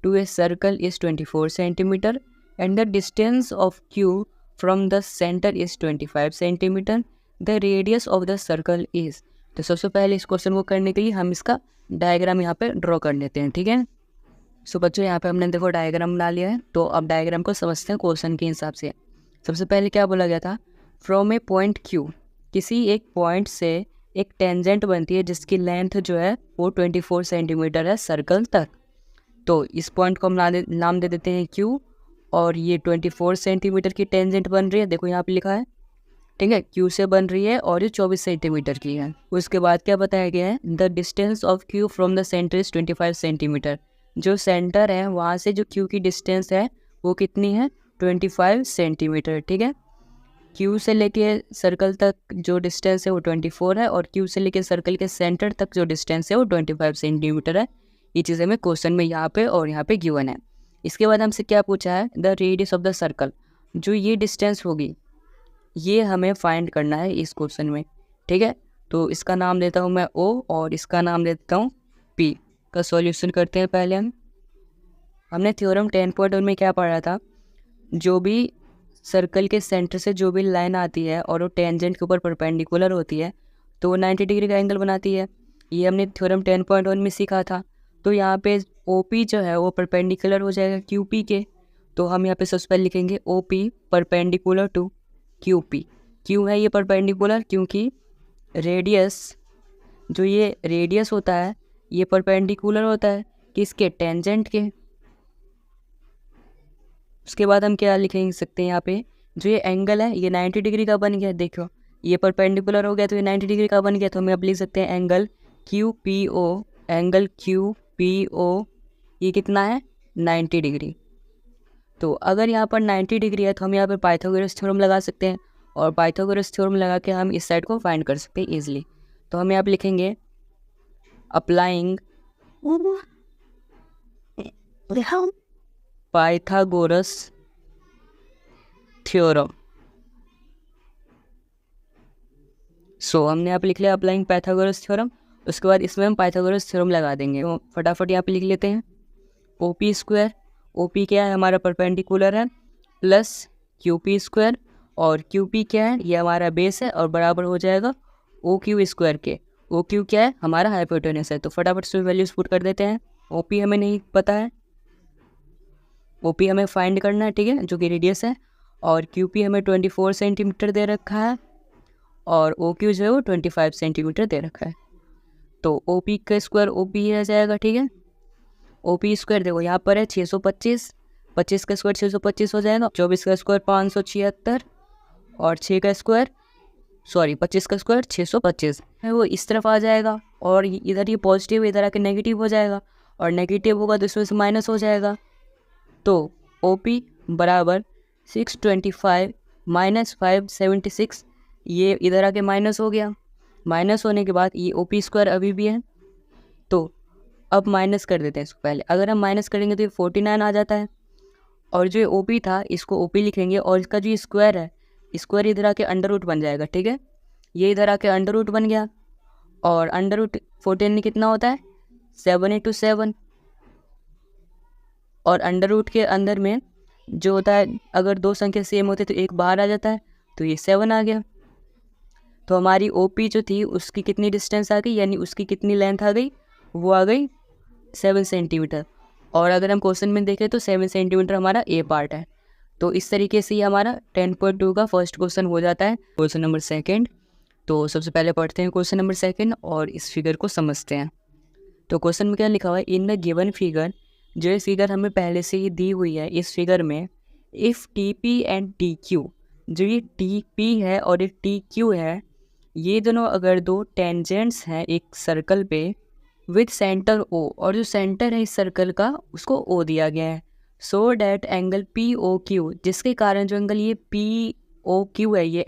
to a circle is 24 centimetre and the distance of Q from the centre is 25 centimetre. The radius of the circle is. तो सबसे पहले इस क्वेश्चन को करने के लिए हम इसका डायग्राम यहाँ पे ड्रॉ कर लेते हैं, ठीक है। सो बच्चों यहाँ पे हमने देखो डायग्राम बना लिया है, तो अब डायग्राम को समझते हैं क्वेश्चन के हिसाब से। सबसे पहले क्या बोला गया था, फ्रॉम ए पॉइंट क्यू, किसी एक पॉइंट से एक टेंजेंट बनती है जिसकी लेंथ जो है वो 24 सेंटीमीटर है सर्कल तक। तो इस पॉइंट को हम नाम दे देते हैं क्यू, और ये 24 सेंटीमीटर की टेंजेंट बन रही है, देखो यहाँ पे लिखा है, ठीक है, क्यू से बन रही है और ये 24 सेंटीमीटर की है। उसके बाद क्या बताया गया है, the distance of Q from the centre is 25 centimetre. जो सेंटर है वहाँ से जो क्यू की डिस्टेंस है वो कितनी है, 25 सेंटीमीटर, ठीक है। क्यू से लेके सर्कल तक जो डिस्टेंस है वो 24 है, और क्यू से लेके सर्कल के सेंटर तक जो डिस्टेंस है वो 25 सेंटीमीटर है। ये चीज़ हमें क्वेश्चन में यहाँ पे और यहाँ पे गिवन है। इसके बाद हमसे क्या पूछा है, the radius of the circle, जो ये डिस्टेंस होगी ये हमें फाइंड करना है इस क्वेश्चन में, ठीक है। तो इसका नाम देता हूँ मैं ओ, और इसका नाम देता हूँ पी। का सॉल्यूशन करते हैं पहले हमने थ्योरम 10.1 में क्या पढ़ा था, जो भी सर्कल के सेंटर से जो भी लाइन आती है और वो टेंजेंट के ऊपर परपेंडिकुलर होती है तो वो 90 डिग्री का एंगल बनाती है। ये हमने थ्योरम 10.1 में सीखा था। तो यहाँ पे OP जो है वो परपेंडिकुलर हो जाएगा QP के, तो हम यहाँ पे सबसे पहले लिखेंगे OP परपेंडिकुलर टू QP। क्यों है ये परपेंडिकुलर, क्योंकि रेडियस, जो ये रेडियस होता है ये परपेंडिकुलर होता है किसके, टेंजेंट के। उसके बाद हम क्या लिखेंगे सकते हैं यहाँ पे, जो ये एंगल है ये 90 डिग्री का बन गया, देखो ये परपेंडिकुलर हो गया तो ये 90 डिग्री का बन गया, तो हम अब लिख सकते हैं एंगल QPO, एंगल QPO ये कितना है, 90 डिग्री। तो अगर यहाँ पर 90 डिग्री है तो हम यहाँ पर पाइथागोरस थ्योरम लगा सकते हैं, और पाइथागोरस थ्योरम लगा के हम इस साइड को फाइंड कर सकते हैं ईजिली। तो हम यहाँ पर लिखेंगे अप्लाइंग पाइथागोरस थ्योरम। सो हमने यहाँ पे लिख लिया अप्लाइंग पाइथागोरस थ्योरम। उसके बाद इसमें हम पाइथागोरस थ्योरम लगा देंगे, तो फटाफट यहाँ पे लिख लेते हैं OP स्क्वायर, OP क्या है हमारा परपेंडिकुलर है, प्लस QP स्क्वायर, और QP क्या है ये हमारा बेस है, और बराबर हो जाएगा OQ स्क्वायर के। OQ क्या है हमारा हाइपोटेनस है। तो फटाफट से वैल्यूज पुट कर देते हैं। OP हमें नहीं पता है, OP हमें फाइंड करना है, ठीक है, जो कि रेडियस है, और QP हमें 24 सेंटीमीटर दे रखा है, और OQ जो है वो 25 सेंटीमीटर दे रखा है। तो OP का स्क्वायर OP आ जाएगा, ठीक है। OP स्क्वायर देखो यहाँ पर है 625, 25 का स्क्वायर 625 हो जाएगा, 24 का स्क्वायर 576, और 6 का स्क्वायर 25 का स्क्वायर 625 है, वो इस तरफ आ जाएगा, और इधर ये पॉजिटिव इधर आके नेगेटिव हो जाएगा, और नेगेटिव होगा तो इसमें से माइनस हो जाएगा। तो OP बराबर 625 माइनस 576, ये इधर आके माइनस हो गया। माइनस होने के बाद ये OP स्क्वायर अभी भी है, तो अब माइनस कर देते हैं इसको पहले। अगर हम माइनस करेंगे तो ये 49 आ जाता है, और जो OP था इसको OP लिखेंगे, और इसका जो स्क्वायर है स्क्वायर इधर आके अंडर रूट बन जाएगा, ठीक है। ये इधर आके अंडर रूट बन गया, और अंडर रूट 14 में कितना होता है 7 × 7, और अंडर रूट के अंदर में जो होता है अगर दो संख्या सेम होते तो एक बाहर आ जाता है, तो ये 7 आ गया। तो हमारी OP जो थी उसकी कितनी डिस्टेंस आ गई, यानी उसकी कितनी लेंथ आ गई, वो आ गई 7 सेंटीमीटर। और अगर हम क्वेश्चन में देखें तो 7 सेंटीमीटर हमारा A पार्ट है। तो इस तरीके से ये हमारा 10.2 का फर्स्ट क्वेश्चन हो जाता है। क्वेश्चन नंबर सेकंड, तो सबसे पहले पढ़ते हैं क्वेश्चन नंबर सेकंड और इस फिगर को समझते हैं। तो क्वेश्चन में क्या लिखा हुआ है, इन द गिवन फिगर, जो ये फिगर हमें पहले से ही दी हुई है, इस फिगर में इफ़ TP एंड TQ, जो ये TP है और ये TQ है, ये दोनों अगर दो टेंजेंट्स हैं एक सर्कल पे विथ सेंटर O, और जो सेंटर है इस सर्कल का उसको O दिया गया है, सो डैट एंगल POQ, जिसके कारण जो एंगल ये POQ है, ये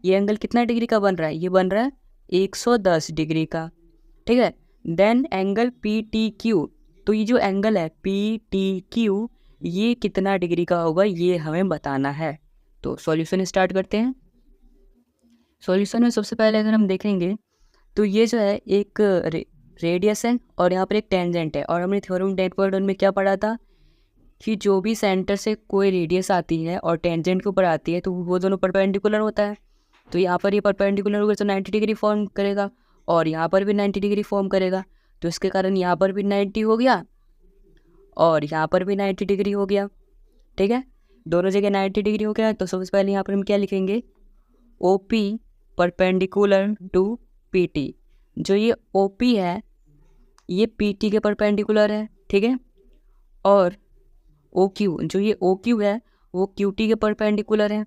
एंगल कितना डिग्री का बन रहा है, ये बन रहा है 110 डिग्री का, ठीक है। देन एंगल PTQ, तो ये जो एंगल है PTQ ये कितना डिग्री का होगा ये हमें बताना है। तो सॉल्यूशन स्टार्ट करते हैं। सॉल्यूशन में सबसे पहले अगर हम देखेंगे तो ये जो है एक रेडियस है और यहाँ पर एक टेंजेंट है, और हमने थ्योरम 10.1 में क्या पढ़ा था कि जो भी सेंटर से कोई रेडियस आती है और टेंजेंट के ऊपर आती है तो वो दोनों परपेंडिकुलर होता है। तो यहाँ पर ये परपेंडिकुलर होगा तो 90 डिग्री फॉर्म करेगा, और यहाँ पर भी 90 डिग्री फॉर्म करेगा, तो इसके कारण यहाँ पर भी 90 हो गया और यहाँ पर भी 90 डिग्री हो गया, ठीक है, दोनों जगह 90 डिग्री हो गया। तो सबसे पहले यहाँ पर हम क्या लिखेंगे, OP परपेंडिकुलर टू PT। जो ये OP है ये PT के परपेंडिकुलर है, ठीक है, और OQ जो ये OQ है वो QT के परपेंडिकुलर है।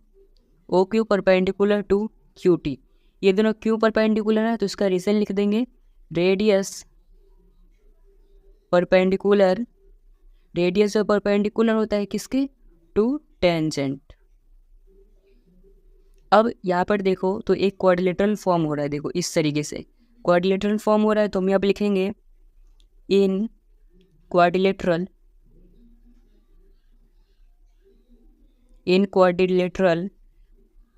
OQ परपेंडिकुलर टू QT, ये दोनों क्यों परपेंडिकुलर है तो इसका रीज़न लिख देंगे, रेडियस परपेंडिकुलर, रेडियस जो परपेंडिकुलर होता है किसके, टू टेंजेंट। अब यहाँ पर देखो तो एक क्वाड्रिलेटरल फॉर्म हो रहा है, देखो इस तरीके से क्वाड्रिलेटरल फॉर्म हो रहा है। तो हम यहाँ पर लिखेंगे इन क्वाड्रिलेटरल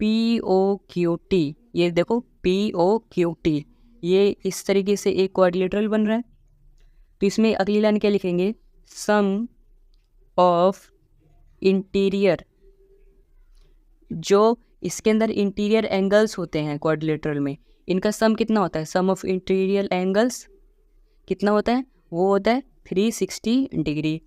POQT, ये देखो POQT, ये इस तरीके से एक क्वाड्रिलेटरल बन रहा है। तो इसमें अगली लाइन क्या लिखेंगे, सम ऑफ इंटीरियर, जो इसके अंदर इंटीरियर एंगल्स होते हैं क्वाड्रिलेटरल में, इनका सम कितना होता है, सम ऑफ इंटीरियर एंगल्स कितना होता है, वो होता है 360 डिग्री,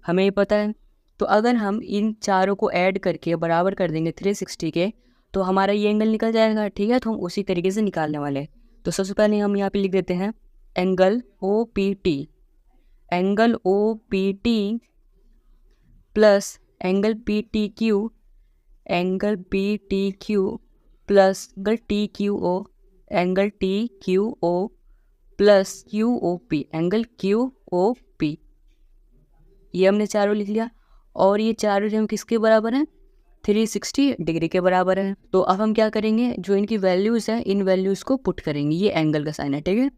हमें ये पता है। तो अगर हम इन चारों को ऐड करके बराबर कर देंगे 360 के तो हमारा ये एंगल निकल जाएगा, ठीक है। तो हम उसी तरीके से निकालने वाले हैं। तो सबसे पहले हम यहाँ पे लिख देते हैं angle OPT, angle OPT plus angle PTQ, angle PTQ plus angle TQO, angle TQO plus QOP, angle QOP, ये हमने चारों लिख लिया। और ये चारों जो किसके बराबर हैं, 360 डिग्री के बराबर है। तो अब हम क्या करेंगे, जो इनकी वैल्यूज़ हैं इन वैल्यूज़ को पुट करेंगे, ये एंगल का साइन है, ठीक है।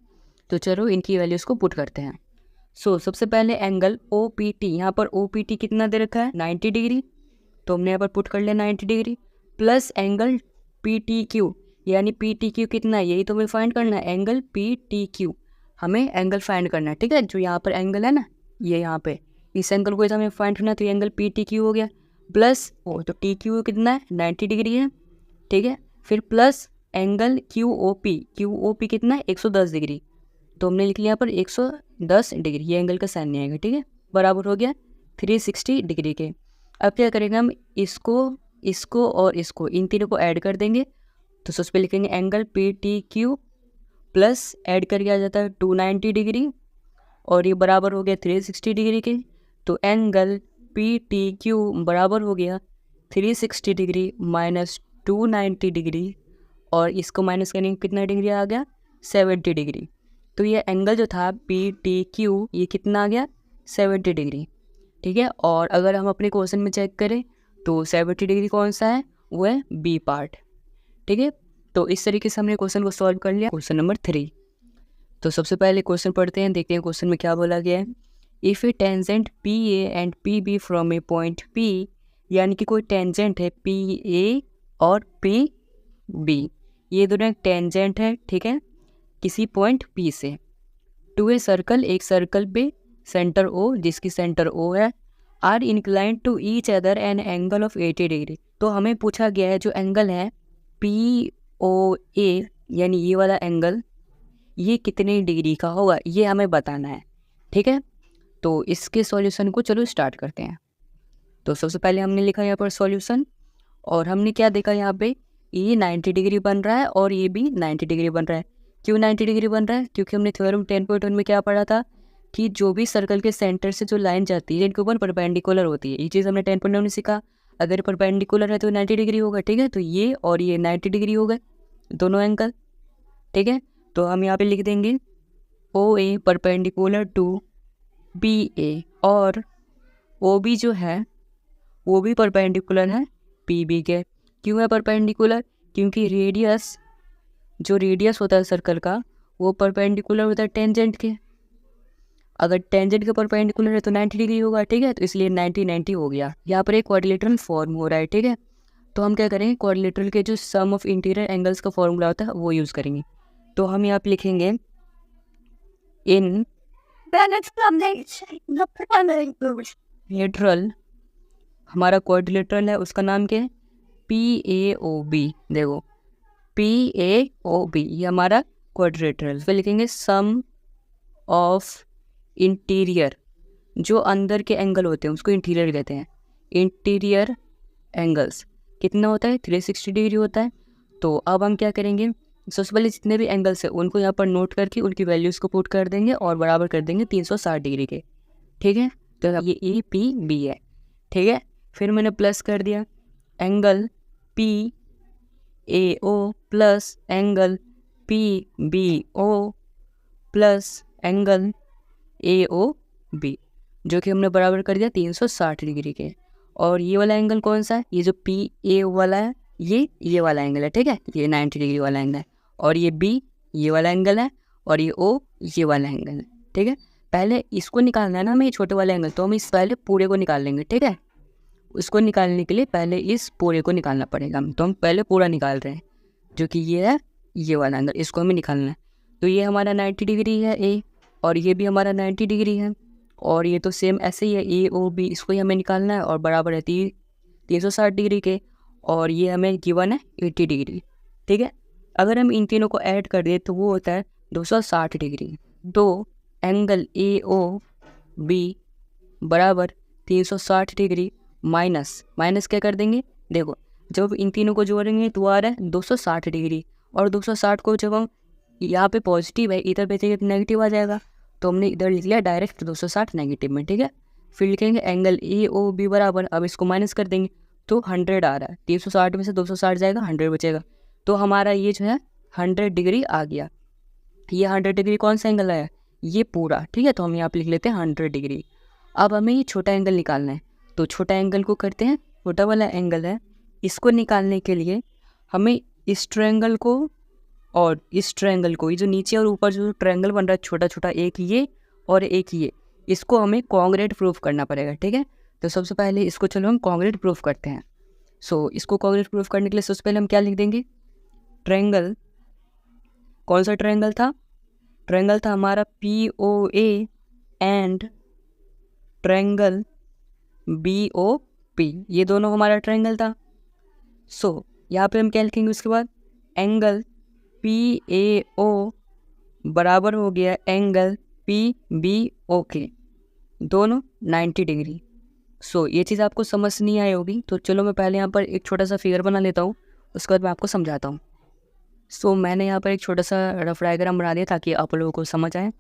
तो चलो इनकी वैल्यूज़ को पुट करते हैं। सबसे पहले एंगल OPT, यहाँ पर OPT कितना दे रखा है 90 डिग्री, तो हमने यहाँ पर पुट कर लिया 90 डिग्री, प्लस एंगल PTQ, यानी PTQ कितना है यही तो हमें फाइंड करना है, एंगल PTQ हमें एंगल फाइंड करना है, ठीक है। जो यहाँ पर एंगल है ना, ये यहाँ पे इस एंगल को हमें फाइंड करना है, तो ये एंगल PTQ हो गया, प्लस तो TQ कितना है 90 डिग्री है, ठीक है। फिर प्लस एंगल QOP कितना है 110 डिग्री, तो हमने लिख लिया यहाँ पर 110 डिग्री, ये एंगल का साइन नहीं आएगा, ठीक है, बराबर हो गया 360 डिग्री के। अब क्या करेंगे हम, इसको और इसको इन तीनों को ऐड कर देंगे। तो सबसे पहले लिखेंगे एंगल PTQ प्लस ऐड करके आ जाता है 290 डिग्री, और ये बराबर हो गया 360 डिग्री के। तो एंगल PTQ बराबर हो गया 360 डिग्री माइनस 290 डिग्री, और इसको माइनस करने कितना डिग्री आ गया 70 डिग्री। तो ये एंगल जो था PTQ ये कितना आ गया 70 डिग्री, ठीक है। और अगर हम अपने क्वेश्चन में चेक करें तो 70 डिग्री कौन सा है, वो है B पार्ट, ठीक है। तो इस तरीके से हमने क्वेश्चन को सॉल्व कर लिया, क्वेश्चन नंबर 3। तो सबसे पहले क्वेश्चन पढ़ते हैं, देखते हैं क्वेश्चन में क्या बोला गया है। If A tangent PA and PB from a point P, यानी कि कोई टेंजेंट है PA और PB, ये दोनों एक टेंजेंट है, ठीक है, किसी पॉइंट P से, टू ए सर्कल, एक सर्कल पे सेंटर O, जिसकी सेंटर O है, are inclined to each other an angle of 80 degree. तो हमें पूछा गया है जो एंगल है POA, यानी ये वाला एंगल, ये कितने डिग्री का होगा ये हमें बताना है, ठीक है। तो इसके सॉल्यूशन को चलो स्टार्ट करते हैं। तो सबसे पहले हमने लिखा यहाँ पर सॉल्यूशन, और हमने क्या देखा यहाँ पे, ये 90 डिग्री बन रहा है और ये भी 90 डिग्री बन रहा है। क्यों 90 डिग्री बन रहा है, क्योंकि हमने थ्योरम 10.1 में क्या पढ़ा था कि जो भी सर्कल के सेंटर से जो लाइन जाती है जिनके ऊपर परपेंडिकुलर होती है, ये चीज़ हमने 10.1 में सीखा, अगर परपेंडिकुलर है तो 90 डिग्री होगा, ठीक है। तो ये और ये 90 डिग्री हो गए दोनों एंगल, ठीक है। तो हम यहाँ पे लिख देंगे OA परपेंडिकुलर टू BA, और OB जो है वो भी परपेंडिकुलर है PB के। क्यों है परपेंडिकुलर, क्योंकि रेडियस, जो रेडियस होता है सर्कल का वो परपेंडिकुलर होता है टेंजेंट के, अगर टेंजेंट के परपेंडिकुलर है तो 90 डिग्री होगा, ठीक है। तो इसलिए 90 हो गया। यहाँ पर एक क्वाड्रिलेटरल फॉर्म हो रहा है, ठीक है। तो हम क्या करेंगे, क्वाड्रिलेटरल के जो सम ऑफ इंटीरियर एंगल्स का फॉर्मूला होता है वो यूज़ करेंगे। तो हम यहाँ पे लिखेंगे इन लेटरल, हमारा क्वाड्रिलेटरल है उसका नाम क्या है PAOB, देखो PAOB ये हमारा क्वाड्रिलेटरल। फिर लिखेंगे सम ऑफ इंटीरियर, जो अंदर के एंगल होते हैं उसको इंटीरियर कहते हैं। इंटीरियर एंगल्स कितना होता है, 360 डिग्री होता है। तो अब हम क्या करेंगे, सबसे पहले जितने भी एंगल्स हैं उनको यहाँ पर नोट करके उनकी वैल्यूज़ को पुट कर देंगे और बराबर कर देंगे 360 डिग्री के। ठीक है, तो ये ए पी बी है। ठीक है, फिर मैंने प्लस कर दिया angle P A O plus angle P B O plus angle A O B, जो कि हमने बराबर कर दिया 360 डिग्री के। और ये वाला एंगल कौन सा है, ये जो पी ए वाला है ये वाला एंगल है। ठीक है, ये 90 डिग्री वाला एंगल है। और ये बी ये वाला एंगल है और ये ओ ये वाला एंगल है। ठीक है, पहले इसको निकालना है ना हमें, ये छोटे वाला एंगल, तो हम इस पहले पूरे को निकाल लेंगे। ठीक है, उसको निकालने के लिए पहले इस पूरे को निकालना पड़ेगा, तो हम पहले पूरा निकाल रहे हैं, जो कि ये है ये वाला एंगल, इसको हमें निकालना है। तो ये हमारा 90 डिग्री है ए, और ये भी हमारा 90 डिग्री है, और ये तो सेम ऐसे ही है ए ओ बी, इसको ही हमें निकालना है और बराबर है 360 डिग्री के, और ये हमें गिवन है 80 डिग्री। ठीक है, अगर हम इन तीनों को ऐड कर दें तो वो होता है 260 डिग्री। तो एंगल ए ओ बी बराबर 360 डिग्री माइनस क्या कर देंगे, देखो जब इन तीनों को जोड़ेंगे तो आ रहा है 260 डिग्री, और 260 को जब हम यहाँ पे पॉजिटिव है इधर भेजेंगे तो नेगेटिव आ जाएगा, तो हमने इधर लिख लिया डायरेक्ट 260 नेगेटिव में। ठीक है, फिर लिखेंगे एंगल ए ओ बी बराबर, अब इसको माइनस कर देंगे तो 100 आ रहा है, 360 में से 260 जाएगा 100 बचेगा, तो हमारा ये जो है 100 डिग्री आ गया। ये 100 डिग्री कौन सा एंगल आया, ये पूरा। ठीक है, तो हम यहाँ पे लिख लेते हैं 100 डिग्री। अब हमें ये छोटा एंगल निकालना है, तो छोटा एंगल को करते हैं, छोटा वाला एंगल है, इसको निकालने के लिए हमें इस ट्रायंगल को और इस ट्रायंगल को, ये जो नीचे और ऊपर जो ट्रायंगल बन रहा है छोटा छोटा, एक ये और एक ये, इसको हमें कॉन्ग्रेट प्रूफ करना पड़ेगा। ठीक है, तो सबसे पहले इसको चलो हम कॉन्ग्रेट प्रूफ करते हैं। सो इसको कॉन्ग्रेट प्रूफ करने के लिए सबसे पहले हम क्या लिख देंगे, ट्रायंगल, कौन सा ट्रायंगल था, ट्रायंगल था हमारा P O A and triangle B O P, ये दोनों हमारा ट्रायंगल था। सो यहाँ पे हम क्या लिखेंगे, उसके बाद एंगल पी ए ओ बराबर हो गया एंगल पी बी ओ के, दोनों 90 डिग्री। सो ये चीज़ आपको समझ नहीं आई होगी, तो चलो मैं पहले यहाँ पर एक छोटा सा फिगर बना लेता हूँ, उसके बाद मैं आपको समझाता हूँ। सो मैंने यहाँ पर एक छोटा सा रफ डायग्राम बना दिया ताकि आप लोगों को समझ आए।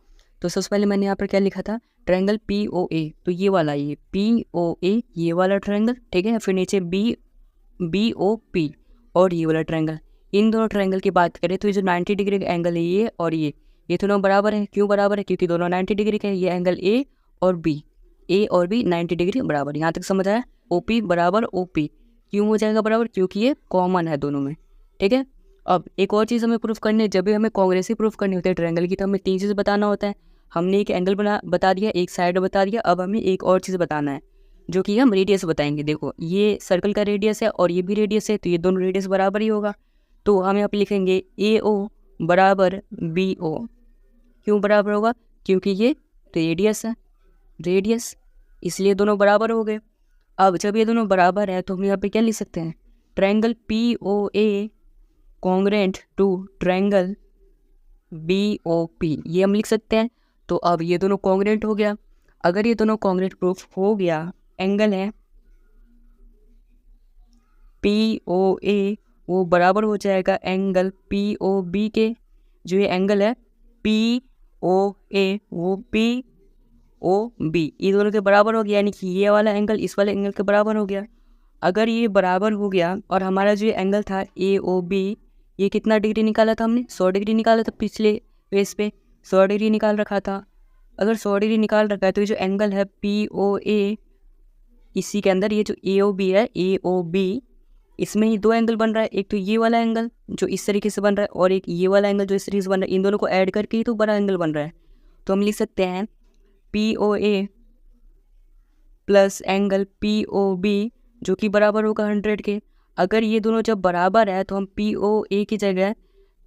तो सबसे पहले मैंने यहाँ पर क्या लिखा था, ट्रायंगल पी ओ ए, तो ये वाला, ये पी ओ ए ये वाला ट्रायंगल। ठीक है, फिर नीचे बी ओ पी और ये वाला ट्रायंगल। इन दोनों ट्रायंगल की बात करें तो ये जो 90 डिग्री का एंगल है ये और ये दोनों बराबर है। क्यों बराबर है, क्योंकि दोनों 90 डिग्री के हैं। ये एंगल ए और बी 90 डिग्री बराबर। यहाँ तक समझ आया, ओ पी बराबर ओ पी क्यों हो जाएगा बराबर, क्योंकि ये कॉमन है दोनों में। ठीक है, अब एक और चीज़ हमें प्रूफ करनी है, जब भी हमें कांग्रेसी प्रूफ करनी होती है ट्रायंगल की, तो हमें 3 चीज़ बताना होता है। हमने एक एंगल बता दिया, एक साइड बता दिया, अब हमें एक और चीज़ बताना है जो कि हम रेडियस बताएंगे। देखो ये सर्कल का रेडियस है और ये भी रेडियस है, तो ये दोनों रेडियस बराबर ही होगा। तो हम यहाँ पे लिखेंगे ए ओ बराबर बी ओ। क्यों बराबर होगा, क्योंकि ये रेडियस है, रेडियस, इसलिए दोनों बराबर हो गए। अब जब ये दोनों बराबर है तो हम यहाँ पे क्या लिख सकते हैं, triangle P O A congruent to triangle B O P, ये हम लिख सकते हैं। तो अब ये दोनों कॉन्ग्रेंट हो गया। अगर ये दोनों कॉन्ग्रेंट प्रूफ हो गया, एंगल है पी ओ ए वो बराबर हो जाएगा एंगल पी ओ बी के। जो ये एंगल है पी ओ ए वो पी ओ बी, ये दोनों के बराबर हो गया, यानी कि ये वाला एंगल इस वाले एंगल के बराबर हो गया। अगर ये बराबर हो गया और हमारा जो एंगल था ए ओ बी, ये कितना डिग्री निकाला था हमने, 100 डिग्री निकाला था, पिछले पेज पे 100 डिग्री निकाल रखा था। अगर 100 डिग्री निकाल रखा है तो ये जो एंगल है पी ओ ए, इसी के अंदर ये जो ए ओ बी है, ए ओ बी, इसमें ही 2 एंगल बन रहा है। एक तो ये वाला एंगल जो इस तरीके से बन रहा है और एक ये वाला एंगल जो इस तरीके से बन रहा है, इन दोनों को ऐड करके ही तो बड़ा एंगल बन रहा है। तो हम लिख सकते हैं P O A plus angle P O B, जो कि बराबर होगा 100 के। अगर ये दोनों जब बराबर है तो हम पी ओ ए की जगह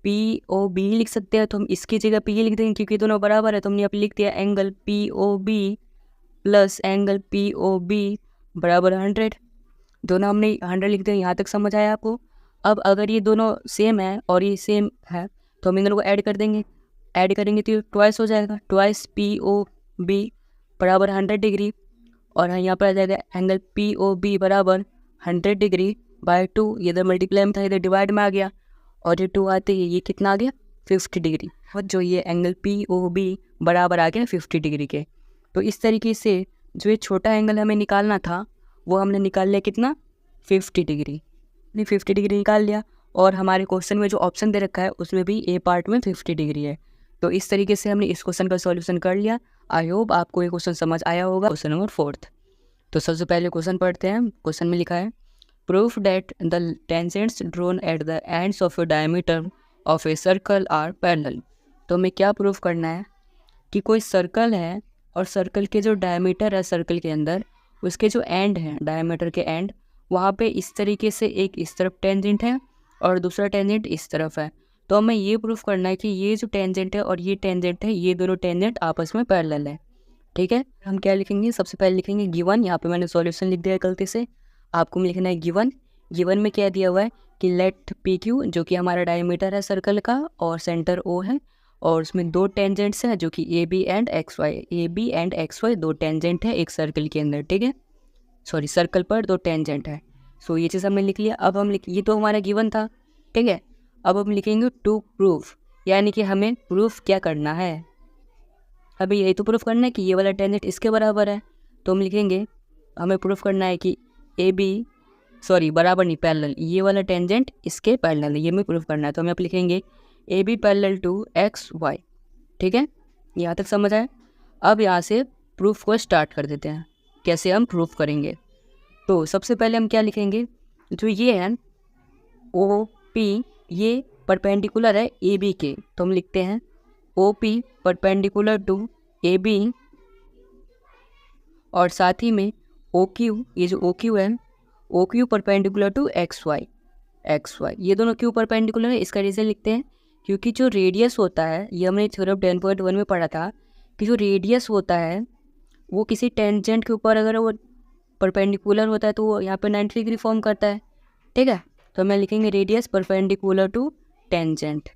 पी ओ बी लिख सकते हैं, तो हम इसकी जगह पी ए लिख देंगे क्योंकि दोनों बराबर है। तो हमने यहाँ पे लिख दिया angle P O B plus angle P O B बराबर 100। दोनों हमने 100 लिख दिया, यहाँ तक समझ आया आपको। अब अगर ये दोनों सेम है और ये सेम है तो हम इन दोनों को ऐड कर देंगे, ऐड करेंगे तो ट्वाइस हो जाएगा, ट्वाइस पी ओ बी बराबर 100 डिग्री, और यहाँ पर आ जाएगा एंगल पी ओ बी बराबर 100 डिग्री बाय 2, ये इधर मल्टीप्लाई में था, इधर डिवाइड में आ गया, और ये 2 आते ही ये कितना आ गया 50 डिग्री, और जो ये एंगल पी ओ बी बराबर आ गया 50 डिग्री के। तो इस तरीके से जो ये छोटा एंगल हमें निकालना था वो हमने निकाल लिया कितना 50 डिग्री, 50 डिग्री निकाल लिया, और हमारे क्वेश्चन में जो ऑप्शन दे रखा है उसमें भी ए पार्ट में 50 डिग्री है। तो इस तरीके से हमने इस क्वेश्चन का सॉल्यूशन कर लिया। आई होप आपको ये क्वेश्चन समझ आया होगा। Question number 4। तो सबसे पहले क्वेश्चन पढ़ते हैं। क्वेश्चन में लिखा है proof that the tangents drawn at the ends of a diameter of a circle are parallel. तो हमें क्या प्रूफ करना है कि कोई सर्कल है और सर्कल के जो डायमीटर है सर्कल के अंदर, उसके जो एंड हैं डायमीटर के एंड, वहाँ पे इस तरीके से एक इस तरफ टेंजेंट है और दूसरा टेंजेंट इस तरफ है। तो हमें ये प्रूफ करना है कि ये जो टेंजेंट है और ये टेंजेंट है, ये दोनों टेंजेंट आपस में पैरेलल है। ठीक है, हम क्या लिखेंगे, सबसे पहले लिखेंगे गिवन। यहाँ पे मैंने सॉल्यूशन लिख दिया है गलती से, आपको लिखना है गिवन। गिवन में क्या दिया हुआ है कि लेट पी क्यू, जो कि हमारा डायमीटर है सर्कल का और सेंटर ओ है, और उसमें दो टेंजेंट्स हैं जो कि A B and X Y, A B and X Y दो टेंजेंट है एक सर्कल के अंदर। ठीक है, सॉरी सर्कल पर दो टेंजेंट है। सो ये चीज़ हमने लिख लिया। अब हम ये तो हमारा गिवन था। ठीक है, अब हम लिखेंगे टू प्रूफ, यानी कि हमें प्रूफ क्या करना है। अभी यही तो प्रूफ करना है कि ये वाला टेंजेंट इसके बराबर है। तो हम लिखेंगे हमें प्रूफ करना है कि ए बी, सॉरी बराबर नहीं पैरेलल, ये वाला टेंजेंट इसके पैरेलल है, ये हमें प्रूफ करना है। तो हम यहाँ पे लिखेंगे A B parallel to X Y. ठीक है, यहाँ तक समझ आए। अब यहाँ से प्रूफ को स्टार्ट कर देते हैं, कैसे हम प्रूफ करेंगे। तो सबसे पहले हम क्या लिखेंगे, जो ये है ओ पी, ये परपेंडिकुलर है ए बी के, तो हम लिखते हैं O P perpendicular to A B, और साथ ही में ओ क्यू, ये जो ओ क्यू है O Q perpendicular to X Y, X Y ये दोनों क्यों परपेंडिकुलर है, इसका रीज़न लिखते हैं। क्योंकि जो रेडियस होता है, ये हमने थ्योरम 10.1 में पढ़ा था कि जो रेडियस होता है वो किसी टेंजेंट के ऊपर अगर वो परपेंडिकुलर होता है तो वो यहाँ पे 90 डिग्री फॉर्म करता है। ठीक है, तो हमें लिखेंगे रेडियस परपेंडिकुलर टू टेंजेंट।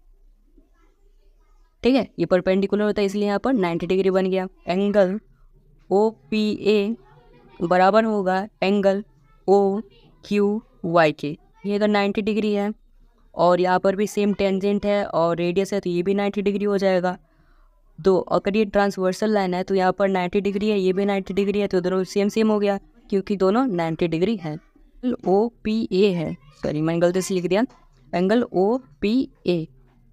ठीक है, ये परपेंडिकुलर होता है इसलिए यहाँ पर 90 डिग्री बन गया। एंगल ओ पी ए बराबर होगा एंगल ओ क्यू वाई के, ये अगर 90 डिग्री है और यहाँ पर भी सेम टेंजेंट है और रेडियस है तो ये भी 90 डिग्री हो जाएगा। तो अगर ये ट्रांसवर्सल लाइन है तो यहाँ पर 90 डिग्री है, ये भी 90 डिग्री है, तो दोनों सेम सेम हो गया क्योंकि दोनों 90 डिग्री है। ओ पी ए है, सॉरी मैंने गलती से लिख दिया, angle O P A,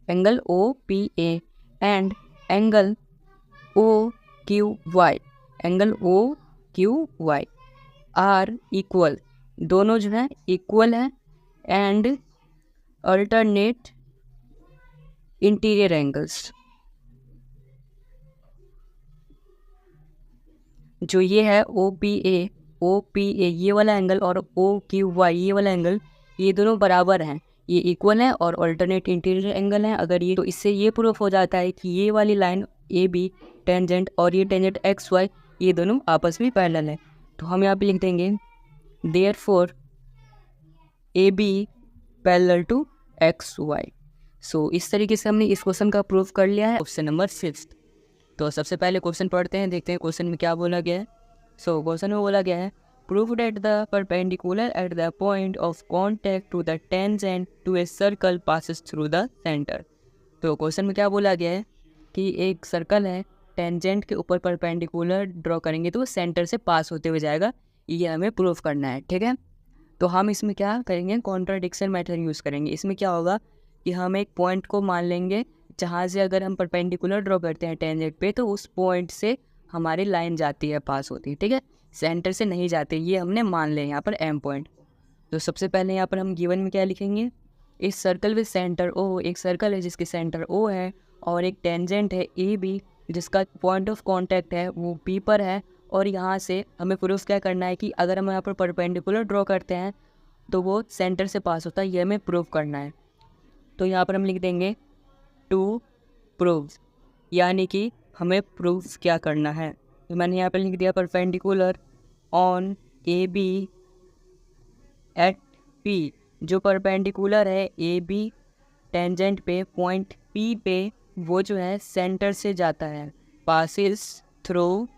angle O P A and angle O Q Y, angle O Q Y are equal, दोनों जो है इक्वल है, एंड अल्टरनेट इंटीरियर एंगल्स। जो ये है ओ पी ए ये वाला एंगल और ओ क्यू वाई ये वाला एंगल, ये दोनों बराबर हैं, ये इक्वल है और अल्टरनेट इंटीरियर एंगल है। अगर ये, तो इससे ये प्रूफ हो जाता है कि ये वाली लाइन ए बी टेंजेंट और ये टेंजेंट एक्स वाई ये दोनों आपस में पैरेलल है। तो हम यहाँ पे लिख देंगे therefore A B parallel to X Y. So इस तरीके से हमने इस क्वेश्चन का प्रूफ कर लिया है। Question number 6। तो सबसे पहले क्वेश्चन पढ़ते हैं, देखते हैं क्वेश्चन में क्या बोला गया है। सो क्वेश्चन में बोला गया है prove that the perpendicular at the point of contact to the tangent to a circle passes through the centre. तो क्वेश्चन में क्या बोला गया है कि एक सर्कल है, टेंजेंट के ऊपर परपेंडिकुलर ड्रॉ करेंगे तो सेंटर से पास होते हुए जाएगा, ये हमें प्रूफ करना है। ठीक है, तो हम इसमें क्या करेंगे, कॉन्ट्राडिक्शन मेथड यूज़ करेंगे। इसमें क्या होगा कि हम एक पॉइंट को मान लेंगे जहाँ से अगर हम परपेंडिकुलर ड्रॉ करते हैं टेंजेंट पे तो उस पॉइंट से हमारी लाइन जाती है, पास होती है। ठीक है, सेंटर से नहीं जाती, ये हमने मान लिया यहाँ पर एम पॉइंट। तो सबसे पहले यहाँ पर हम गिवन में क्या लिखेंगे, इस सर्कल विद सेंटर ओ, एक सर्कल है जिसके सेंटर ओ है और एक टेंजेंट है ए बी जिसका पॉइंट ऑफ कॉन्टैक्ट है वो पी पर है, और यहाँ से हमें प्रूफ क्या करना है कि अगर हम यहाँ पर परपेंडिकुलर ड्रॉ करते हैं तो वो सेंटर से पास होता है, ये हमें प्रूफ करना है। तो यहाँ पर हम लिख देंगे टू प्रूव, यानी कि हमें प्रूफ क्या करना है। तो मैंने यहाँ पर लिख दिया perpendicular on A B at P, जो परपेंडिकुलर है ए बी टेंजेंट पे पॉइंट पी पे, वो जो है सेंटर से जाता है, पासिस थ्रू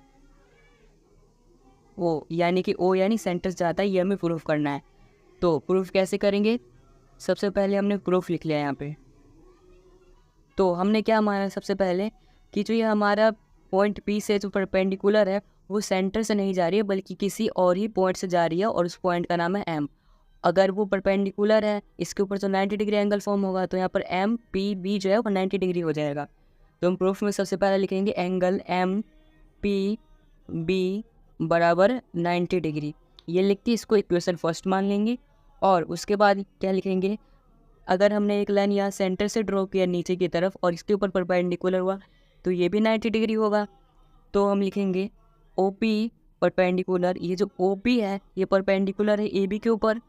ओ, यानी कि ओ यानी सेंटर से जाता है, ये हमें प्रूफ करना है। तो प्रूफ कैसे करेंगे? सबसे पहले हमने प्रूफ लिख लिया यहाँ पे। तो हमने क्या माना सबसे पहले कि जो ये हमारा पॉइंट पी से जो परपेंडिकुलर है वो सेंटर से नहीं जा रही है बल्कि किसी और ही पॉइंट से जा रही है, और उस पॉइंट का नाम है एम। अगर वो परपेंडिकुलर है इसके ऊपर तो 90 डिग्री एंगल फॉर्म होगा, तो यहाँ पर एम पी बी जो है वो 90 डिग्री हो जाएगा। तो हम प्रूफ में सबसे पहले लिखेंगे एंगल एम पी बी बराबर 90 डिग्री। ये लिख के इसको इक्वेशन फर्स्ट मान लेंगे, और उसके बाद क्या लिखेंगे, अगर हमने एक लाइन यहाँ सेंटर से ड्रॉ किया नीचे की तरफ और इसके ऊपर परपेंडिकुलर हुआ तो ये भी 90 डिग्री होगा। तो हम लिखेंगे ओ पी परपेंडिकुलर, ये जो ओ पी है ये परपेंडिकुलर है ए बी के ऊपर।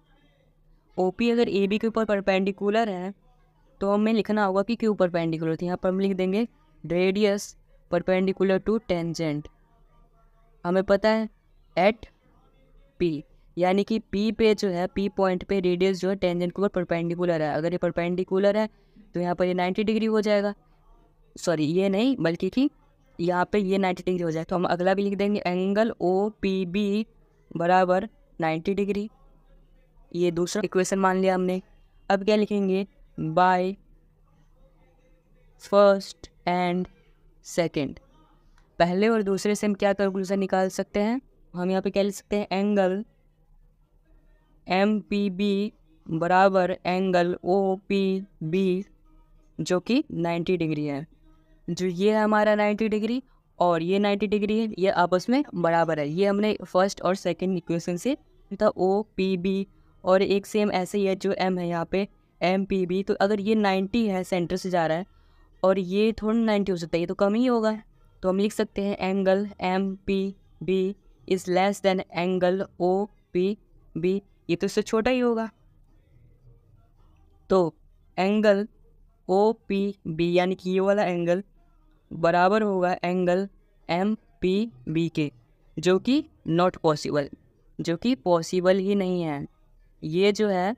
ओ पी अगर ए बी के ऊपर परपेंडिकुलर है तो हमें लिखना होगा कि क्यों परपेंडिकुलर थी। यहाँ पर हम लिख देंगे रेडियस परपेंडिकुलर टू टेंजेंट। हमें पता है एट पी, यानी कि पी पे जो है पी पॉइंट पे रेडियस जो है टेंजेंट के ऊपर परपेंडिकुलर है। अगर ये परपेंडिकुलर है तो यहाँ पर ये 90 डिग्री हो जाएगा। सॉरी, ये नहीं बल्कि कि यहाँ पे ये 90 डिग्री हो जाए। तो हम अगला भी लिख देंगे एंगल ओ पी बी बराबर 90 डिग्री। ये दूसरा इक्वेशन मान लिया हमने। अब क्या लिखेंगे, बाय फर्स्ट एंड सेकंड, पहले और दूसरे से हम क्या कंक्लूजन निकाल सकते हैं? हम यहाँ पे क्या लिख सकते हैं, एंगल एम पी बी बराबर एंगल ओ पी बी जो कि 90 डिग्री है। जो ये है हमारा 90 डिग्री और ये 90 डिग्री है, ये आपस में बराबर है। ये हमने फर्स्ट और सेकंड इक्वेशन से था ओ पी बी, और एक सेम ऐसे ही है जो एम है यहाँ पे एम पी बी। तो अगर ये 90 है सेंटर से जा रहा है और ये थोड़ा 90 हो सकता है, ये तो कम ही होगा। तो हम लिख सकते हैं angle M P B is less than angle O P B, ये तो इससे छोटा ही होगा। तो एंगल ओ पी बी यानी कि ये वाला एंगल बराबर होगा एंगल एम पी बी के, जो कि नॉट पॉसिबल, जो कि पॉसिबल ही नहीं है। ये जो है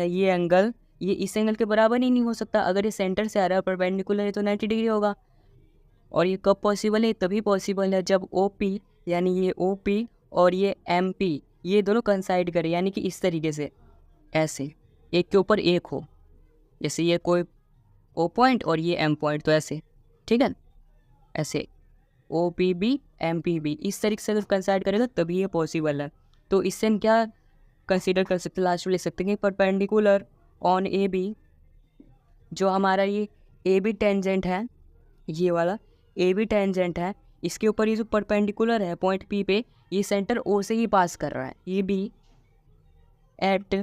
ये एंगल ये इस एंगल के बराबर ही नहीं हो सकता। अगर ये सेंटर से आ रहा है परपेंडिकुलर है तो 90 डिग्री होगा। और ये कब पॉसिबल है? तभी पॉसिबल है जब ओ पी यानी ये ओ पी और ये एम पी ये दोनों कंसाइड करें, यानी कि इस तरीके से ऐसे एक के ऊपर एक हो, जैसे ये कोई ओ पॉइंट और ये एम पॉइंट, तो ऐसे, ठीक है, ऐसे O P B M P B इस तरीके से अगर कंसाइड करेगा तभी ये पॉसिबल है। तो इससे हम क्या कंसीडर कर सकते हैं, लास्ट में लिख सकते हैं परपेंडिकुलर ऑन ए बी, जो हमारा ये ए बी टेंजेंट है, ये वाला ए बी टेंजेंट है, इसके ऊपर ये जो परपेंडिकुलर है पॉइंट पी पे ये सेंटर ओ से ही पास कर रहा है। A B at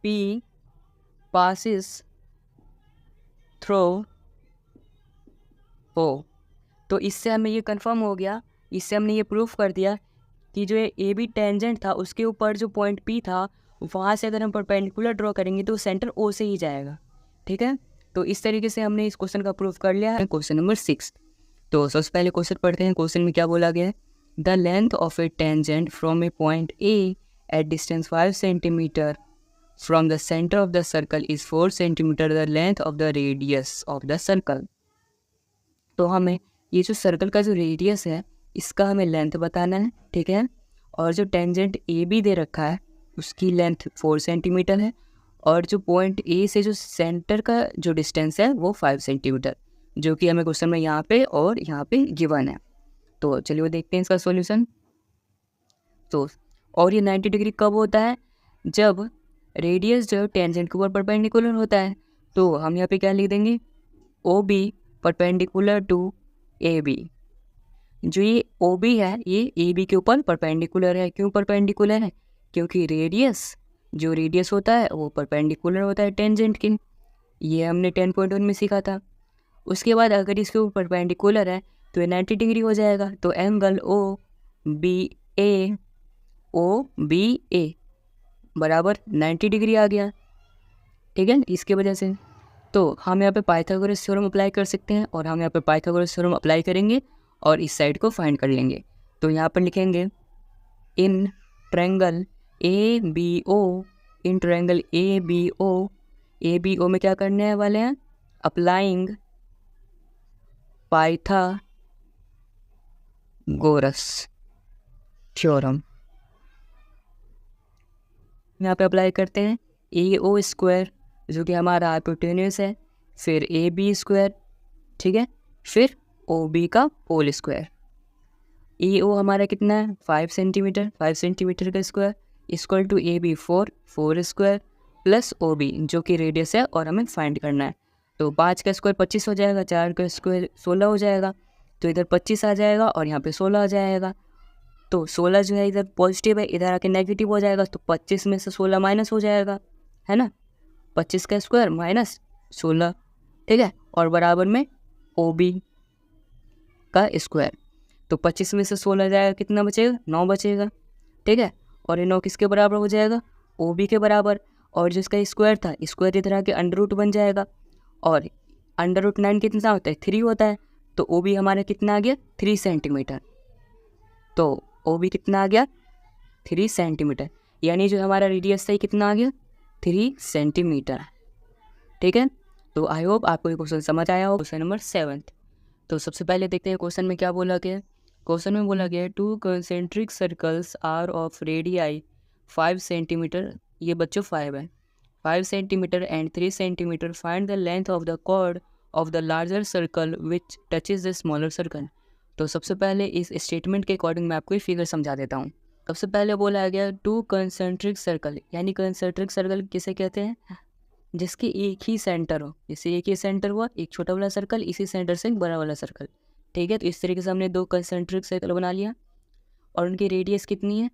P passes through O. तो इससे हमें ये कंफर्म हो गया, इससे हमने ये प्रूफ कर दिया कि जो ए बी टेंजेंट था उसके ऊपर जो पॉइंट पी था वहाँ से अगर हम परपेंडिकुलर ड्रॉ करेंगे तो सेंटर ओ से ही जाएगा, ठीक है। तो इस तरीके से हमने इस क्वेश्चन का प्रूफ कर लिया है। क्वेश्चन नंबर 6, तो सबसे पहले क्वेश्चन पढ़ते हैं। क्वेश्चन में क्या बोला गया है, the length of a tangent from a point A at distance 5 centimetre from the centre of the circle is 4 centimetre the length of the radius of the circle. तो हमें ये जो सर्कल का जो रेडियस है इसका हमें लेंथ बताना है, ठीक है। और जो टेंजेंट ए बी दे रखा है उसकी लेंथ 4 सेंटीमीटर है, और जो पॉइंट ए से जो सेंटर का जो डिस्टेंस है वो 5 सेंटीमीटर, जो कि हमें क्वेश्चन में यहाँ पे और यहाँ पे गिवन है। तो चलिए वो देखते हैं इसका सॉल्यूशन। तो और ये 90 डिग्री कब होता है, जब रेडियस जो टेंजेंट के ऊपर परपेंडिकुलर होता है। तो हम यहाँ पे क्या लिख देंगे, O B perpendicular to A B. जो ये ओ बी है ये ए बी के ऊपर परपेंडिकुलर है। क्यों परपेंडिकुलर है? क्योंकि जो रेडियस होता है वो परपेंडिकुलर होता है टेंजेंट के। ये हमने 10.1 में सीखा था। उसके बाद अगर इसके ऊपर परपेंडिकुलर है तो ये 90 डिग्री हो जाएगा। तो एंगल ओ बी ए बराबर 90 डिग्री आ गया, ठीक है, इसके वजह से। तो हम यहाँ पे पाइथागोरस थ्योरम अप्लाई कर सकते हैं, और हम यहाँ पे पाइथागोरस थ्योरम अप्लाई करेंगे और इस साइड को फाइंड कर लेंगे। तो यहाँ पर लिखेंगे in triangle A B O, in triangle A B O में क्या करने वाले हैं, अप्लाइंग पाइथागोरस थ्योरम। यहाँ पे अप्लाई करते हैं ए ओ स्क्वायर जो कि हमारा हाइपोटेन्यूस है, फिर ए बी स्क्वायर, ठीक है, फिर ओ बी का होल स्क्वायर। ए ओ हमारा कितना है 5 सेंटीमीटर, 5 सेंटीमीटर का square equal to A B 4 square plus O B जो कि रेडियस है और हमें फाइंड करना है। तो 5 का स्क्वायर 25 हो जाएगा, 4 का स्क्वायर 16 हो जाएगा, तो इधर 25 आ जाएगा और यहाँ पे 16 आ जाएगा। तो 16 जो है इधर पॉजिटिव है, इधर आके नेगेटिव हो जाएगा, तो 25 में से 16 माइनस हो जाएगा, है ना। 25 का स्क्वायर माइनस 16, ठीक है, और बराबर में ओ बी का स्क्वायर। तो 25 में से 16 जाएगा, कितना बचेगा 9 बचेगा, ठीक है, और ये 9 किसके बराबर हो जाएगा ओ बी के बराबर। और जिसका स्क्वायर था स्क्वायर इधर आके अंडर रूट बन जाएगा, और अंडर रूट 9 कितना होता है 3 होता है, तो ओ बी हमारा कितना आ गया 3 सेंटीमीटर। तो ओ बी कितना आ गया 3 सेंटीमीटर, यानी जो हमारा रेडियस था कितना आ गया 3 सेंटीमीटर, ठीक है। तो आई होप आपको ये क्वेश्चन समझ आया हो। Question number 7। तो सबसे पहले देखते हैं क्वेश्चन में क्या बोला गया है। क्वेश्चन में बोला गया है 2 concentric circles are of radii 5 centimetre, ये बच्चों 5 है, 5 centimetre and 3 centimetre, find the length of the chord of the larger circle which touches the smaller circle. तो सबसे पहले इस स्टेटमेंट के अकॉर्डिंग मैं आपको ये फिगर समझा देता हूँ। सबसे पहले बोला गया 2 कंसेंट्रिक सर्कल, यानी कंसेंट्रिक सर्कल किसे कहते हैं जिसकी एक ही सेंटर हो, जैसे एक ही सेंटर हुआ, एक छोटा वाला सर्कल, इसी सेंटर से एक बड़ा वाला सर्कल, ठीक है। तो इस तरीके से हमने 2 कंसेंट्रिक सर्कल बना लिया और उनकी रेडियस कितनी है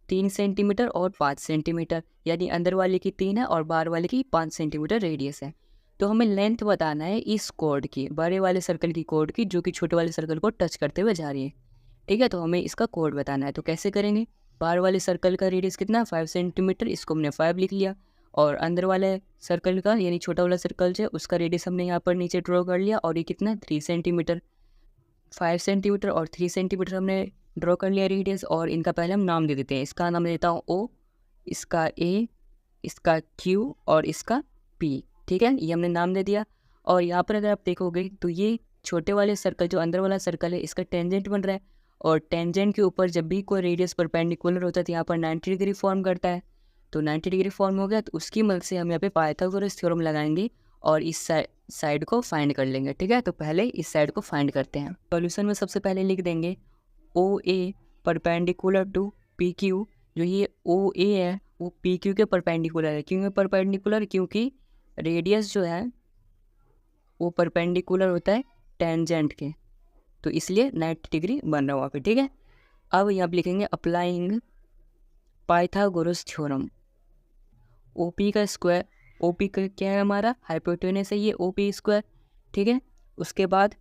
3 सेंटीमीटर और 5 सेंटीमीटर, यानी अंदर वाले की 3 है और बाहर वाले की 5 सेंटीमीटर रेडियस है। तो हमें लेंथ बताना है इस कॉर्ड की, बड़े वाले सर्कल की कॉर्ड की, जो कि छोटे वाले सर्कल को टच करते हुए जा रही है, ठीक है। तो हमें इसका कोड बताना है, तो कैसे करेंगे, बाहर वाले सर्कल का रेडियस कितना 5 सेंटीमीटर, इसको हमने 5 लिख लिया, और अंदर वाले सर्कल का यानी छोटा वाला सर्कल है उसका रेडियस हमने यहाँ पर नीचे ड्रॉ कर लिया, और ये कितना 3 सेंटीमीटर, 5 सेंटीमीटर और 3 सेंटीमीटर हमने ड्रॉ कर लिया रेडियस। और इनका पहले हम नाम दे देते हैं, इसका नाम देता हूँ ओ, इसका ए, इसका क्यू और इसका पी, ठीक है, ये हमने नाम दे दिया। और यहाँ पर अगर आप देखोगे तो ये छोटे वाले सर्कल जो अंदर वाला सर्कल है इसका टेंजेंट बन रहा है, और टेंजेंट के ऊपर जब भी कोई रेडियस परपेंडिकुलर होता है तो यहाँ पर 90 डिग्री फॉर्म करता है। तो 90 डिग्री फॉर्म हो गया, तो उसकी मदद से हम यहाँ पे पाइथागोरस थ्योरम लगाएंगे और इस साइड को फाइंड कर लेंगे, ठीक है। तो पहले इस साइड को फाइंड करते हैं। सॉल्यूशन में सबसे पहले लिख देंगे ओ A perpendicular to P Q, जो ये ओ ए है वो पी क्यू के परपेंडिकुलर है। क्यों परपेंडिकुलर, क्योंकि रेडियस जो है वो परपेंडिकुलर होता है टेंजेंट के, तो इसलिए 90 डिग्री बन रहा है वहाँ पे, ठीक है। अब यहाँ पे लिखेंगे अप्लाइंग पाइथागोरस थ्योरम। ओपी का स्क्वायर, ओपी का क्या है हमारा हाइपोटेनस है ये ओपी स्क्वायर, ठीक है। उसके बाद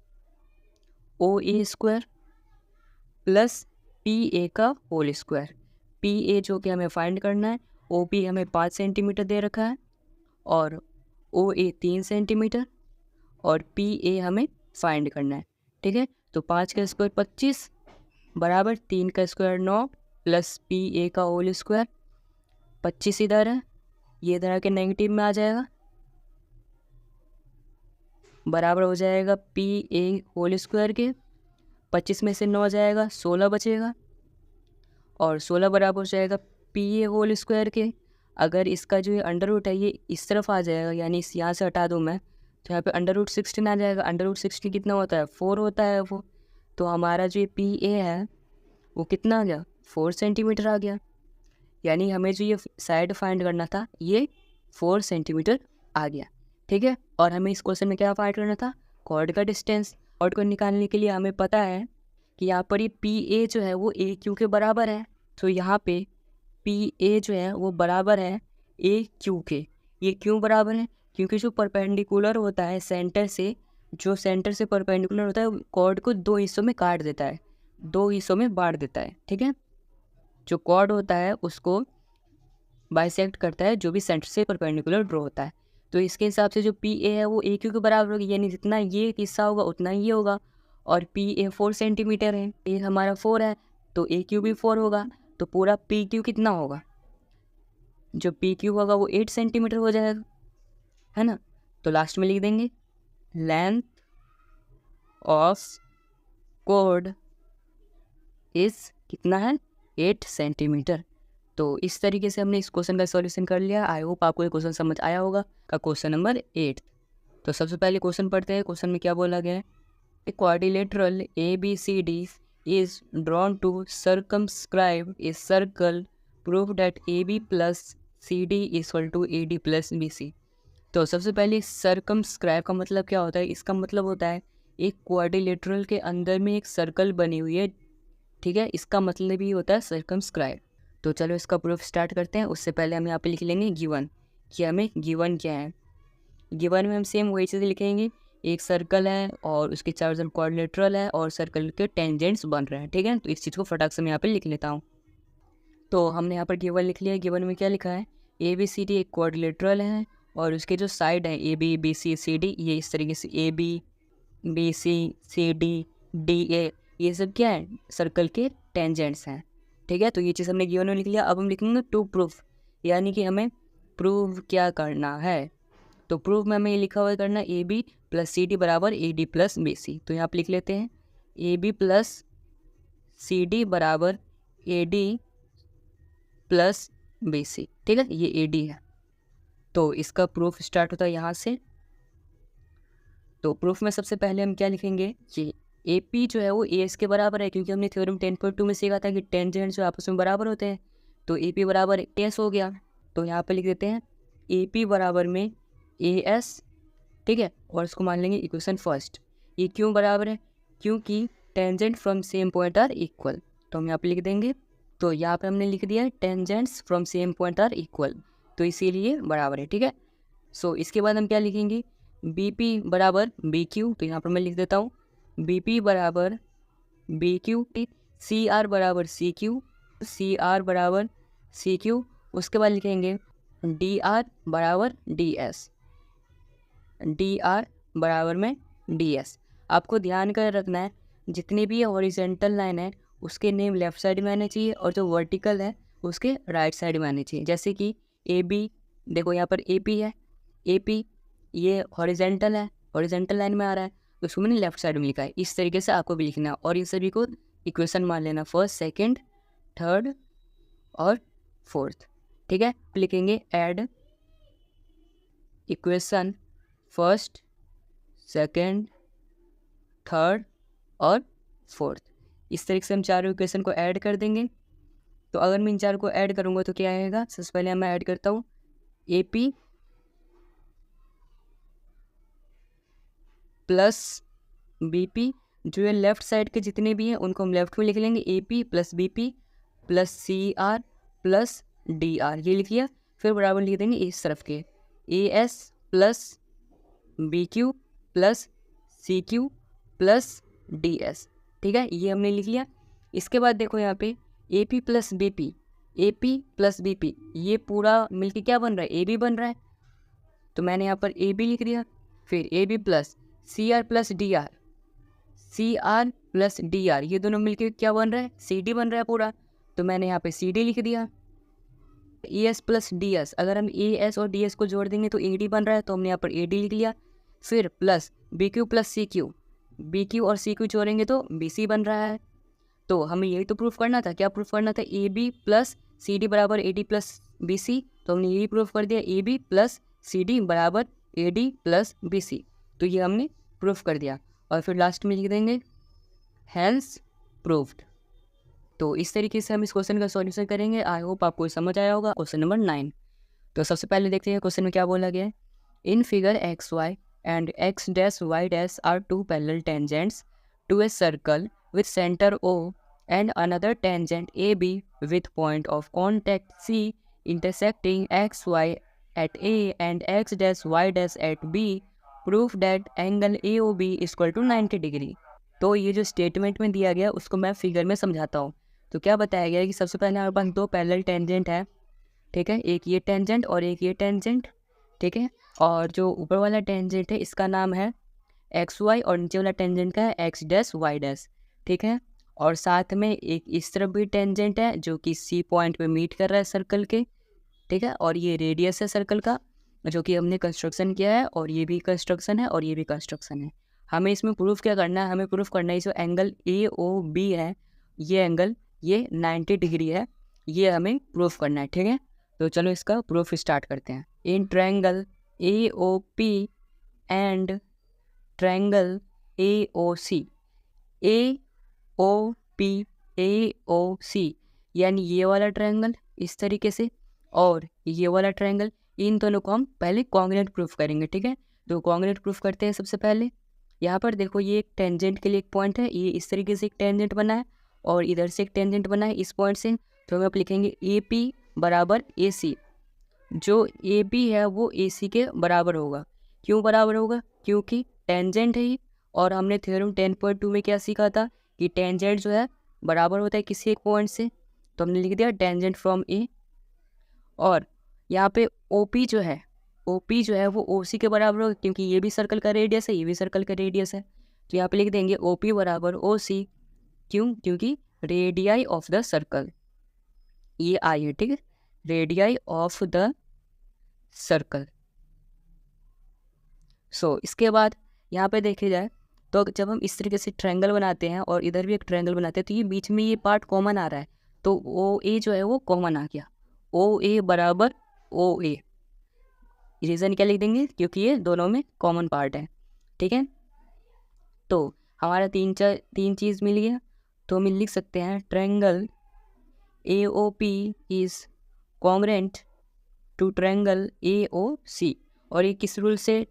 ओ ए स्क्वायर प्लस पी ए का होल स्क्वायर। पी ए जो कि हमें फाइंड करना है, ओ पी हमें 5 सेंटीमीटर दे रखा है और ओ ए 3 सेंटीमीटर और पी ए हमें फाइंड करना है, ठीक है। तो 5 का स्क्वायर 25 बराबर 3 का स्क्वायर 9 प्लस पी ए का होल स्क्वायर, 25 इधर है, ये इधर आके नेगेटिव में आ जाएगा, बराबर हो जाएगा पी ए होल स्क्वायर के, 25 में से 9 जाएगा 16 बचेगा, और 16 बराबर हो जाएगा पी ए होल स्क्वायर के। अगर इसका जो ये अंडर रूट है ये इस तरफ आ जाएगा, यानी इस यहाँ से हटा दूँ मैं, तो यहाँ पे अंडर रूट 16 आ जाएगा। अंडर रूट 16 कितना होता है 4 होता है वो, तो हमारा जो ये पी ए है वो कितना आ गया 4 सेंटीमीटर आ गया, यानी हमें जो ये साइड फाइंड करना था ये 4 सेंटीमीटर आ गया, ठीक है। और हमें इस क्वेश्चन में क्या फाइंड करना था कॉर्ड का डिस्टेंस। कॉर्ड को निकालने के लिए हमें पता है कि यहाँ पर ये पी ए जो है वो ए क्यू के बराबर है, तो यहाँ पे पी ए जो है वो बराबर है ए क्यू के। ये क्यों बराबर है, क्योंकि जो परपेंडिकुलर होता है सेंटर से, जो सेंटर से परपेंडिकुलर होता है कॉर्ड को 2 हिस्सों में काट देता है, 2 हिस्सों में बांट देता है, ठीक है। जो कॉर्ड होता है उसको बाइसेक्ट करता है जो भी सेंटर से परपेंडिकुलर ड्रॉ होता है। तो इसके हिसाब से जो पी ए है वो ए क्यू के बराबर होगी, यानी जितना ये हिस्सा होगा उतना ये होगा। और पी ए 4 सेंटीमीटर है, ए हमारा 4 है, तो ए क्यू भी 4 होगा, तो पूरा पी क्यू कितना होगा, जो पी क्यू होगा वो 8 सेंटीमीटर हो जाएगा, है ना। तो लास्ट में लिख देंगे लेंथ ऑफ कॉर्ड इज कितना है 8 सेंटीमीटर। तो इस तरीके से हमने इस क्वेश्चन का सॉल्यूशन कर लिया। आई होप आपको ये क्वेश्चन समझ आया होगा का क्वेश्चन नंबर 8। तो सबसे पहले क्वेश्चन पढ़ते हैं। क्वेश्चन में क्या बोला गया है, a quadrilateral ABCD is drawn to circumscribe a circle, prove that AB plus CD is equal to AD plus BC। तो सबसे पहले सर्कमस्क्राइब का मतलब क्या होता है, इसका मतलब होता है एक क्वाड्रिलेटरल के अंदर में एक सर्कल बनी हुई है, ठीक है, इसका मतलब ही होता है सर्कमस्क्राइब। तो चलो इसका प्रूफ स्टार्ट करते हैं। उससे पहले हम यहाँ पे लिख लेंगे गिवन, कि हमें गिवन क्या है। गिवन में हम सेम वही चीज़ लिखेंगे, एक सर्कल है और उसके चारों तरफ क्वाड्रिलेटरल है और सर्कल के टेंजेंट्स बन रहे हैं, ठीक है। तो इस चीज़ को फटाक से मैं यहाँ पे लिख लेता हूँ। तो हमने यहाँ पर गिवन लिख लिया। गिवन में क्या लिखा है, ABCD एक क्वाड्रिलेटरल है और उसके जो साइड है AB BC CD, ये इस तरीके से AB BC CD DA, ये सब क्या है, सर्कल के टेंजेंट्स हैं, ठीक है। तो ये चीज़ हमने गिवन में लिख लिया। अब हम लिखेंगे टू प्रूफ, यानी कि हमें प्रूव क्या करना है। तो प्रूफ में हमें ये लिखा हुआ करना AB प्लस CD बराबर AD प्लस BC। तो यहाँ पर लिख लेते हैं AB प्लस CD बराबर AD प्लस BC, ठीक है, ये AD है। तो इसका प्रूफ स्टार्ट होता है यहाँ से। तो प्रूफ में सबसे पहले हम क्या लिखेंगे, ये AP जो है वो AS के बराबर है, क्योंकि हमने थ्योरम 10.2 में सीखा था कि टेंजेंट जो आपस में बराबर होते हैं। तो AP बराबर AS हो गया। तो यहाँ पे लिख देते हैं AP बराबर में AS, ठीक है, और इसको मान लेंगे इक्वेशन फर्स्ट। ये क्यों बराबर है, क्योंकि tangent from same point are equal. तो हम यहाँ पे लिख देंगे, तो यहाँ पे हमने लिख दिया tangents from same point are equal, तो इसीलिए बराबर है, ठीक है। सो इसके बाद हम क्या लिखेंगे, BP बराबर BQ। तो यहाँ पर मैं लिख देता हूँ BP बराबर BQ, CR बराबर CQ, CR बराबर CQ। उसके बाद लिखेंगे DR बराबर DS, DR बराबर में DS। आपको ध्यान कर रखना है, जितनी भी हॉरिजॉन्टल लाइन है उसके नेम लेफ्ट साइड में आने चाहिए और जो वर्टिकल है उसके राइट साइड में आने चाहिए। जैसे कि AB, देखो यहाँ पर AP है, AP ये हॉरिजॉन्टल है, हॉरिजॉन्टल लाइन में आ रहा है, तो उसको मैंने लेफ्ट साइड में लिखा है। इस तरीके से आपको भी लिखना है और इन सभी को इक्वेशन मान लेना, फर्स्ट सेकंड थर्ड और फोर्थ, ठीक है। लिखेंगे add equation first second third और फोर्थ। इस तरीके से हम चारों इक्वेशन को ऐड कर देंगे। तो अगर मैं इन चारों को ऐड करूँगा तो क्या आएगा, सबसे पहले मैं ऐड करता हूँ AP प्लस BP, जो ये लेफ्ट साइड के जितने भी हैं उनको हम लेफ्ट में लिख लेंगे, AP plus BP plus CR plus DR, ये लिख लिया। फिर बराबर लिख देंगे इस तरफ के AS plus BQ plus CQ plus DS, ठीक है, ये हमने लिख लिया। इसके बाद देखो यहाँ पे AP plus BP, AP plus BP, ये पूरा मिलके क्या बन रहा है, AB बन रहा है। तो मैंने यहाँ पर AB लिख दिया। फिर AB plus CR plus DR, CR plus DR, ये दोनों मिलके क्या बन रहा है, CD बन रहा है पूरा। तो मैंने यहाँ पे CD लिख दिया। AS प्लस DS, अगर हम AS और DS को जोड़ देंगे तो AD बन रहा है, तो हमने यहाँ पर AD लिख लिया। फिर plus BQ plus CQ, BQ और CQ जोड़ेंगे तो BC बन रहा है। तो हमें यही तो प्रूफ करना था, क्या प्रूफ करना था, AB प्लस CD बराबर AD प्लस BC। तो हमने यही प्रूफ कर दिया, AB प्लस CD बराबर AD प्लस BC। तो ये हमने प्रूफ कर दिया और फिर लास्ट में लिख देंगे हैंस प्रूफ्ड। तो इस तरीके से हम इस क्वेश्चन का सॉल्यूशन करेंगे। आई होप आपको समझ आया होगा। Question number 9। तो सबसे पहले देखते हैं क्वेश्चन में क्या बोला गया है। In figure XY and X dash Y dash are two parallel tangents to a circle with center O and another tangent AB with point of contact C intersecting XY at A and X dash Y dash at B. Proof that angle AOB is equal to 90 degree. तो ये जो स्टेटमेंट में दिया गया उसको मैं फिगर में समझाता हूँ। तो क्या बताया गया है कि सबसे पहले हमारे पास दो पैरेलल टेंजेंट है, ठीक है, एक ये टेंजेंट और एक ये टेंजेंट, ठीक है। और जो ऊपर वाला टेंजेंट है इसका नाम है XY और नीचे वाला टेंजेंट का है X डैश Y डैश, ठीक है। और साथ में एक इस तरफ भी टेंजेंट है जो कि C पॉइंट पे मीट कर रहा है सर्कल के, ठीक है। और ये रेडियस है सर्कल का जो कि हमने कंस्ट्रक्शन किया है, और ये भी कंस्ट्रक्शन है और ये भी कंस्ट्रक्शन है। हमें इसमें प्रूफ क्या करना है, हमें प्रूफ करना है जो एंगल AOB है ये एंगल ये 90 डिग्री है, ये हमें प्रूफ करना है, ठीक है। तो चलो इसका प्रूफ स्टार्ट करते हैं। In triangle AOP and triangle AOC, AOP AOC यानी ये वाला ट्रायंगल इस तरीके से और ये वाला ट्रायंगल, इन दोनों को हम पहले कॉन्ग्रुएंट प्रूफ करेंगे, ठीक है। तो कॉन्ग्रुएंट प्रूफ करते हैं सबसे पहले। यहाँ पर देखो ये एक टेंजेंट के लिए एक पॉइंट है, ये इस तरीके से एक टेंजेंट बना है और इधर से एक टेंजेंट बना है इस पॉइंट से। तो हम आप लिखेंगे AP बराबर AC। जो AP है वो AC के बराबर होगा। क्यों बराबर होगा? क्योंकि टेंजेंट है ये, और हमने थ्योरम 10.2 में क्या सीखा था कि टेंजेंट जो है बराबर होता है किसी एक पॉइंट से। तो हमने लिख दिया टेंजेंट फ्रॉम A। और यहाँ पे OP जो है वो OC के बराबर होगा, क्योंकि ये भी सर्कल का रेडियस है, ये भी सर्कल का रेडियस है। तो यहाँ पे लिख देंगे OP बराबर OC। क्यों? क्योंकि रेडियाई ऑफ द सर्कल ये आई है, ठीक है, रेडियाई ऑफ द सर्कल। सो इसके बाद यहाँ पे देखे जाए तो जब हम इस तरीके से ट्रायंगल बनाते हैं और इधर भी एक ट्रायंगल बनाते हैं, तो ये बीच में ये पार्ट कॉमन आ रहा है, तो OA जो है वो कॉमन आ गया। OA बराबर OA। रीज़न क्या लिख देंगे? क्योंकि ये दोनों में कॉमन पार्ट है, ठीक है। तो हमारा तीन चीज़ मिल गया। तो हम लिख सकते हैं triangle AOP is congruent to triangle AOC। और ये किस रूल से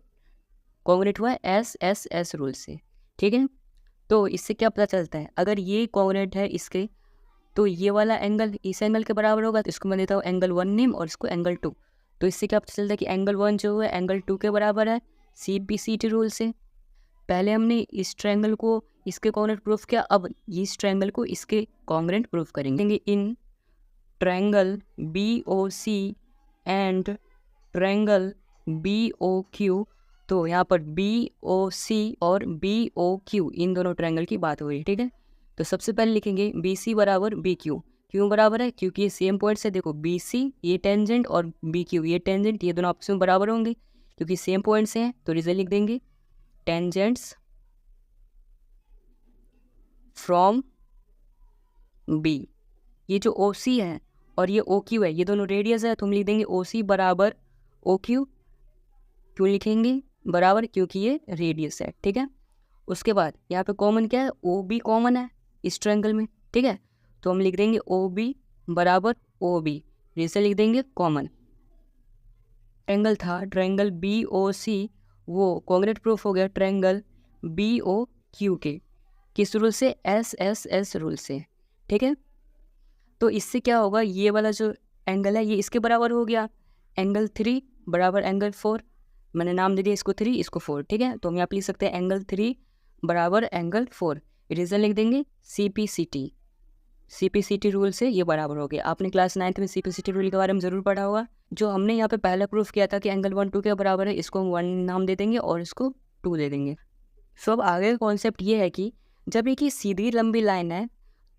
कॉन्ग्रुएंट हुआ है? SSS रूल से, ठीक है। तो इससे क्या पता चलता है? अगर ये कॉन्ग्रुएंट है इसके, तो ये वाला एंगल इस एंगल के बराबर होगा। तो इसको मैं देता हूँ एंगल 1 नेम और इसको एंगल 2। तो इससे क्या पता चलता है कि एंगल 1 जो है एंगल 2 के बराबर है CPCT रूल से। पहले हमने इस ट्रायंगल को इसके कॉन्ग्रुएंट प्रूफ किया, अब इस ट्रायंगल को इसके कॉन्ग्रुएंट प्रूफ करेंगे। In triangle BOC and triangle BOQ। तो यहाँ पर BOC और BOQ इन दोनों ट्रायंगल की बात हो रही है, ठीक है। तो सबसे पहले लिखेंगे BC बराबर BQ। क्यों बराबर है? क्योंकि ये सेम पॉइंट से, देखो BC ये टेंजेंट और BQ ये टेंजेंट, ये दोनों आपस में बराबर होंगे क्योंकि सेम पॉइंट से हैं। तो रीजन लिख देंगे टेंजेंट्स फ्रॉम B। ये जो OC है और ये OQ है, ये दोनों रेडियस है, तो हम लिख देंगे OC बराबर OQ। क्यों लिखेंगे बराबर? क्योंकि ये रेडियस है, ठीक है। उसके बाद यहाँ पे कॉमन क्या है? OB कॉमन है इस ट्रायंगल में, ठीक है। तो हम लिख देंगे OB बराबर OB। रीजन लिख देंगे कॉमन। ट्रायंगल था ट्रायंगल BOC, वो कॉन्ग्रुएंट प्रूफ हो गया ट्रायंगल BOQ के। किस रूल से? SSS रूल से, ठीक है। तो इससे क्या होगा? ये वाला जो एंगल है ये इसके बराबर हो गया, एंगल 3 बराबर एंगल 4। मैंने नाम दे दिया इसको 3, इसको 4, ठीक है। तो हम यहाँ पे लिख सकते हैं एंगल 3 बराबर एंगल 4। रीजन लिख देंगे CPCT रूल से ये बराबर हो गया। आपने क्लास 9th में CPCT रूल के बारे में ज़रूर पढ़ा होगा। जो हमने यहाँ पे पहला प्रूफ किया था कि एंगल 1 2 के बराबर है, इसको हम 1 नाम दे देंगे और इसको 2 दे देंगे। सो अब आगे का कॉन्सेप्ट ये है कि जब एक ही सीधी लंबी लाइन है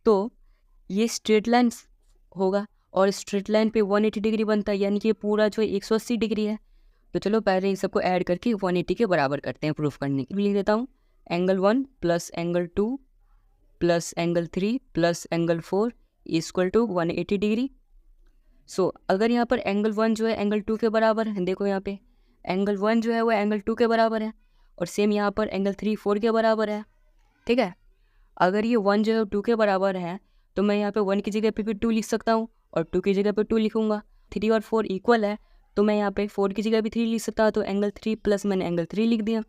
तो ये स्ट्रेट लाइन होगा और स्ट्रेट लाइन पे 180 डिग्री बनता है, यानी कि पूरा जो 180 डिग्री है। तो चलो पहले इन सबको ऐड करके 180 के बराबर करते हैं प्रूफ करने के लिए। लिख देता हूँ angle 1 plus angle 2 plus angle 3 plus angle 4 equal to 180 degree. So अगर यहाँ पर एंगल 1 जो है एंगल 2 के बराबर है, देखो यहाँ पे एंगल 1 जो है वो एंगल 2 के बराबर है और सेम यहाँ पर एंगल 3 4 के बराबर है, ठीक है। अगर ये 1 जो है 2 के बराबर है तो मैं यहाँ पे 1 की जगह पे भी 2 लिख सकता हूँ और 2 की जगह पे 2 लिखूँगा। 3 और 4 इक्वल है तो मैं यहाँ पे 4 की जगह भी 3 लिख सकता हूँ। तो एंगल 3 प्लस मैंने एंगल 3 लिख दिया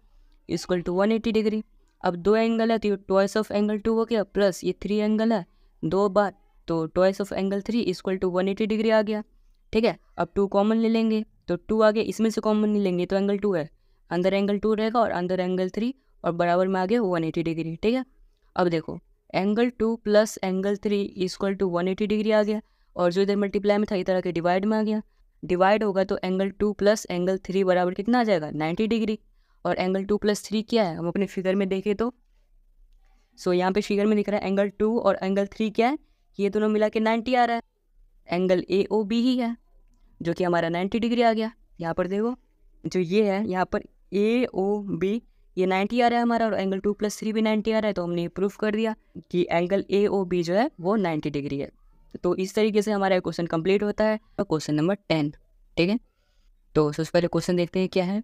इक्वल टू 180 डिग्री। अब 2 एंगल है तो ये ट्वाइस ऑफ एंगल 2 हो गया, प्लस ये 3 एंगल है 2 बार, तो twice of angle 3 equal to 180 degree आ गया, ठीक है। अब 2 कॉमन ले लेंगे तो 2 आ गया, इसमें से कॉमन नहीं लेंगे तो एंगल 2 है, अंदर एंगल 2 रहेगा और अंदर एंगल 3 और बराबर में आ गया 180 डिग्री, ठीक है। अब देखो angle 2 plus angle 3 equal to 180 degree आ गया और जो इधर मल्टीप्लाई में था इधर के डिवाइड में आ गया। डिवाइड होगा तो एंगल 2 प्लस एंगल 3 बराबर कितना आ जाएगा? 90 डिग्री। और एंगल 2 प्लस 3 क्या है? हम अपने फिगर में देखें तो यहाँ पे फिगर में दिख रहा है एंगल 2 और एंगल 3 क्या है? ये दोनों मिला के 90 आ रहा है। एंगल AOB ही है जो कि हमारा 90 डिग्री आ गया। यहाँ पर देखो जो ये है यहाँ पर AOB ये 90 आ रहा है हमारा और एंगल 2+3 भी 90 आ रहा है, तो हमने प्रूफ कर दिया कि एंगल ए ओ बी जो है वो 90 डिग्री है। तो इस तरीके से हमारा क्वेश्चन कंप्लीट होता है। क्वेश्चन नंबर 10, ठीक है। तो सबसे पहले क्वेश्चन देखते हैं क्या है।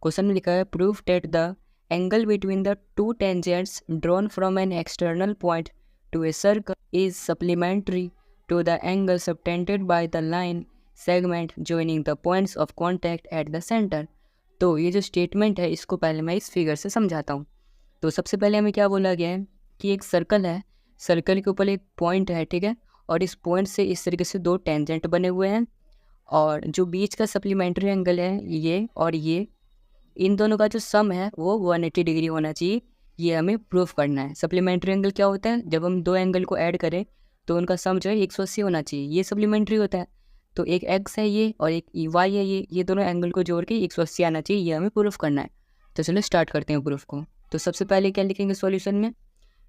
क्वेश्चन में लिखा है proof that the angle between the two tangents drawn from an external point to a circle is supplementary to the angle subtended by the line segment joining the points of contact at the center। तो ये जो स्टेटमेंट है इसको पहले मैं इस फिगर से समझाता हूँ। तो सबसे पहले हमें क्या बोला गया है कि एक सर्कल है, सर्कल के ऊपर एक पॉइंट है, ठीक है, और इस पॉइंट से इस तरीके से दो टेंजेंट बने हुए हैं और जो बीच का सप्लीमेंट्री एंगल है ये और ये, इन दोनों का जो सम है वो 180 डिग्री होना चाहिए। ये हमें प्रूफ करना है। सप्लीमेंट्री एंगल क्या होता है, जब हम दो एंगल को ऐड करें तो उनका सम जो है 180 होना चाहिए, ये सप्लीमेंट्री होता है। तो एक एक्स है ये और एक वाई है ये दोनों एंगल को जोड़ के 180 आना चाहिए, ये हमें प्रूफ करना है। तो चलो स्टार्ट करते हैं प्रूफ को। तो सबसे पहले क्या लिखेंगे सॉल्यूशन में,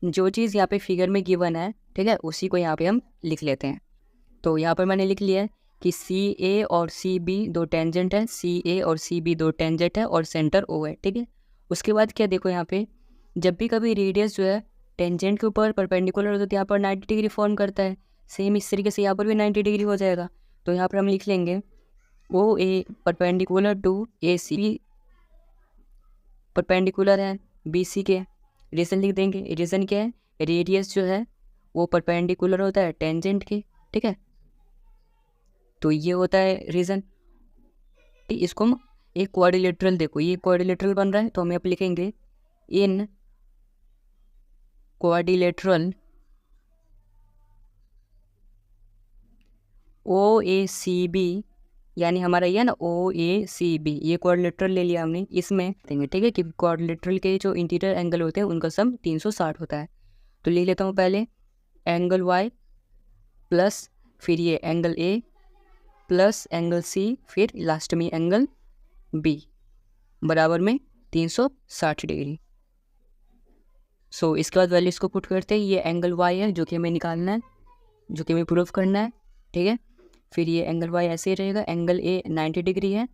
जो चीज़ यहाँ पे फिगर में गिवन है, ठीक है, उसी को यहाँ पे हम लिख लेते हैं। तो यहाँ पर मैंने लिख लिया है कि सी ए और सी बी दो टेंजेंट है, सी ए और सी बी दो टेंजेंट है और सेंटर ओ है, ठीक है। उसके बाद क्या देखो यहाँ पे, जब भी कभी रेडियस जो है टेंजेंट के ऊपर परपेंडिकुलर होता है तो यहाँ पर 90 डिग्री फॉर्म करता है। सेम इस तरीके से यहाँ पर भी 90 डिग्री हो जाएगा। तो यहाँ पर हम लिख लेंगे O A perpendicular to A C, perpendicular है बी सी के। रीज़न लिख देंगे, रीज़न क्या है, रेडियस जो है वो परपेंडिकुलर होता है टेंजेंट के, ठीक है। तो ये होता है रीज़न। इसको हम एक क्वाड्रिलेटरल, देखो ये क्वाड्रिलेटरल बन रहा है तो हम यहाँ पे लिखेंगे इन quadrilateral O A C B, यानी हमारा ये ना ओ ए सी बी, ये क्वाड्रिलेटरल ले लिया हमने, इसमें देंगे, ठीक है, कि क्वाड्रिलेटरल के जो इंटीरियर एंगल होते हैं उनका सम 360 होता है। तो लिख लेता हूँ पहले एंगल वाई प्लस फिर ये angle A plus angle C फिर लास्ट में एंगल बी बराबर में 360 डिग्री। सो इसके बाद वैल्यूज को पुट करते हैं। ये एंगल वाई है जो कि हमें निकालना है, जो कि हमें प्रूफ करना है, ठीक है। फिर ये एंगल वाई ऐसे ही रहेगा, एंगल ए 90 डिग्री है,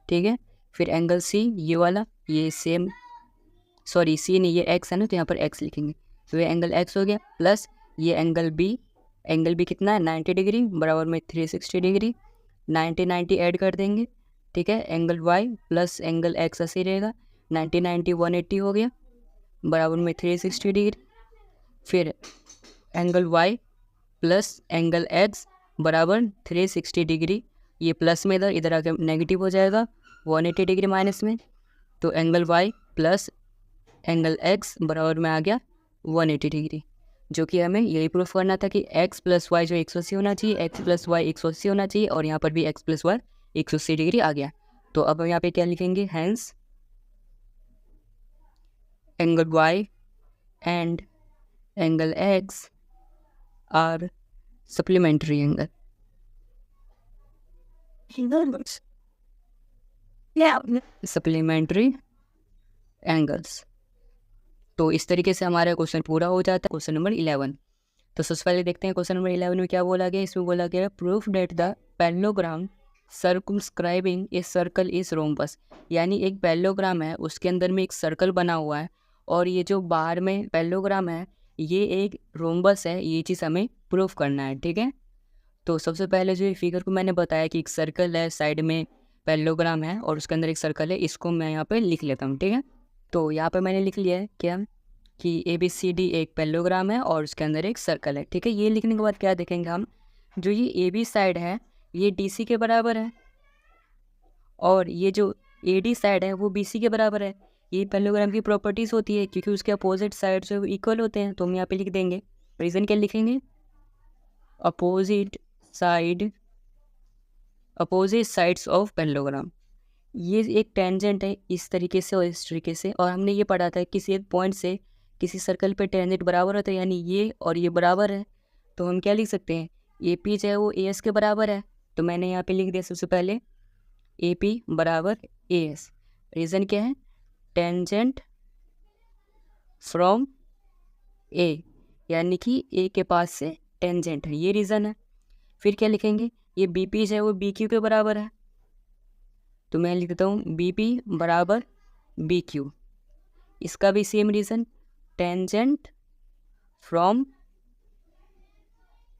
ठीक है। फिर एंगल सी ये वाला, ये सेम, सॉरी सी नहीं, ये एक्स है ना तो यहाँ पर एक्स लिखेंगे, तो ये एंगल एक्स हो गया, प्लस ये एंगल बी कितना है 90 डिग्री बराबर में 360 डिग्री, 90 ऐड कर देंगे, ठीक है। Angle Y plus angle X ऐसे ही रहेगा, 90 180 हो गया बराबर में 360 डिग्री। फिर angle Y plus angle X बराबर 360 डिग्री, ये प्लस में इधर आके नेगेटिव हो जाएगा 180 डिग्री माइनस में, तो angle Y plus angle X बराबर में आ गया 180 डिग्री, जो कि हमें यही प्रूफ करना था कि x प्लस वाई जो 180 होना चाहिए, x प्लस वाई 180 होना चाहिए, और यहाँ पर भी x प्लस वाई 180 डिग्री आ गया। तो अब हम यहाँ पे क्या लिखेंगे, hence angle y and angle x are supplementary angle. Supplementary angles. तो इस तरीके से हमारा क्वेश्चन पूरा हो जाता है। Question number 11। तो सबसे पहले देखते हैं क्वेश्चन नंबर 11 में क्या बोला गया। इसमें बोला गया proof that the parallelogram circumscribing a circle is rhombus, यानी एक पैरेललोग्राम है उसके अंदर में एक सर्कल बना हुआ है और ये जो बाहर में पैरेललोग्राम है ये एक रोम्बस है, ये चीज़ हमें प्रूफ करना है, ठीक है। तो सबसे पहले जो फिगर को मैंने बताया कि एक सर्कल है, साइड में पैरेललोग्राम है और उसके अंदर एक सर्कल है, इसको मैं यहाँ पे लिख लेता हूँ, ठीक है। तो यहाँ पे मैंने लिख लिया है क्या कि ABCD एक पैरेललोग्राम है और उसके अंदर एक सर्कल है, ठीक है। ये लिखने के बाद क्या देखेंगे हम, जो ये AB साइड है ये DC के बराबर है और ये जो AD साइड है वो BC के बराबर है। ये पैरेललोग्राम की प्रॉपर्टीज़ होती है क्योंकि उसके अपोजिट साइड जो इक्वल होते हैं। तो हम यहाँ पे लिख देंगे, रीज़न क्या लिखेंगे, अपोजिट साइड्स ऑफ पैरेललोग्राम। ये एक टेंजेंट है इस तरीके से और इस तरीके से, और हमने ये पढ़ा था किसी एक पॉइंट से किसी सर्कल पे टेंजेंट बराबर होता है, यानी ये और ये बराबर है। तो हम क्या लिख सकते हैं, AP जो है वो AS के बराबर है। तो मैंने यहाँ पे लिख दिया सबसे पहले AP बराबर AS। रीज़न क्या है, टेंजेंट फ्रॉम A, यानी कि A के पास से टेंजेंट है, ये रीज़न है। फिर क्या लिखेंगे, ये BP जो है वो BQ के बराबर है। तो मैं लिख देता हूँ BP बराबर BQ, इसका भी same reason, tangent from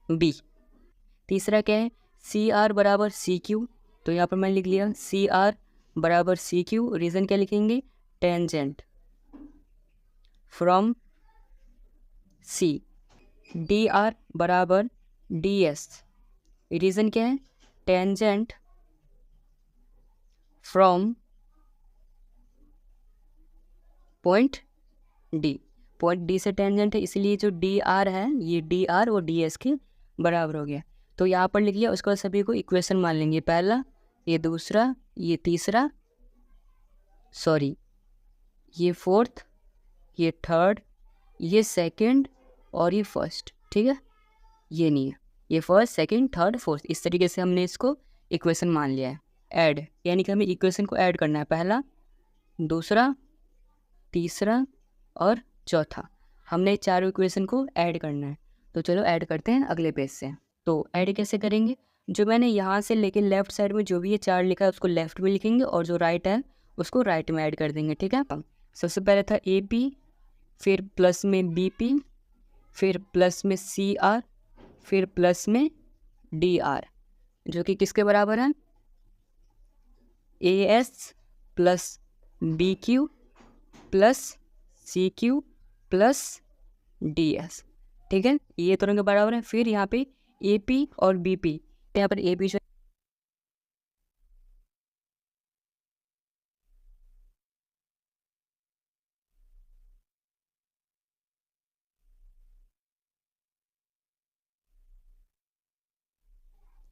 B. तीसरा क्या है, सी आर बराबर सी क्यू, तो यहाँ पर मैंने लिख लिया सी आर बराबर सी क्यू, रीज़न क्या लिखेंगे, tangent from C. D R बराबर डी एस, रीज़न क्या है, टेंजेंट फ्रॉम पॉइंट डी। पॉइंट डी से टेंजेंट है, इसलिए जो डी आर है ये डी आर और डी एस के बराबर हो गया। तो यहाँ पर लिख लिया, उसके बाद सभी को इक्वेशन मान लेंगे, पहला, ये दूसरा, ये तीसरा, सॉरी ये फोर्थ, ये थर्ड, ये सेकंड और ये फर्स्ट, ठीक है, ये नहीं है, ये फर्स्ट सेकंड थर्ड फोर्थ, इस तरीके से हमने इसको इक्वेशन मान लिया है। ऐड यानी कि हमें इक्वेशन को ऐड करना है, पहला, दूसरा, तीसरा और चौथा, हमने चारों इक्वेशन को ऐड करना है। तो चलो ऐड करते हैं अगले पेज से। तो ऐड कैसे करेंगे, जो मैंने यहाँ से लेके लेफ्ट साइड में जो भी ये चार लिखा है उसको लेफ्ट में लिखेंगे और जो राइट है उसको राइट में ऐड कर देंगे, ठीक है। सबसे पहले था ए पी, फिर प्लस में बी पी, फिर प्लस में सी आर, फिर प्लस में डी आर, जो कि किसके बराबर है, A S plus B Q plus C Q plus D S, ठीक है, ये दोनों के बराबर है। फिर यहाँ पे ए पी और बी पी, यहाँ पर ए पी जो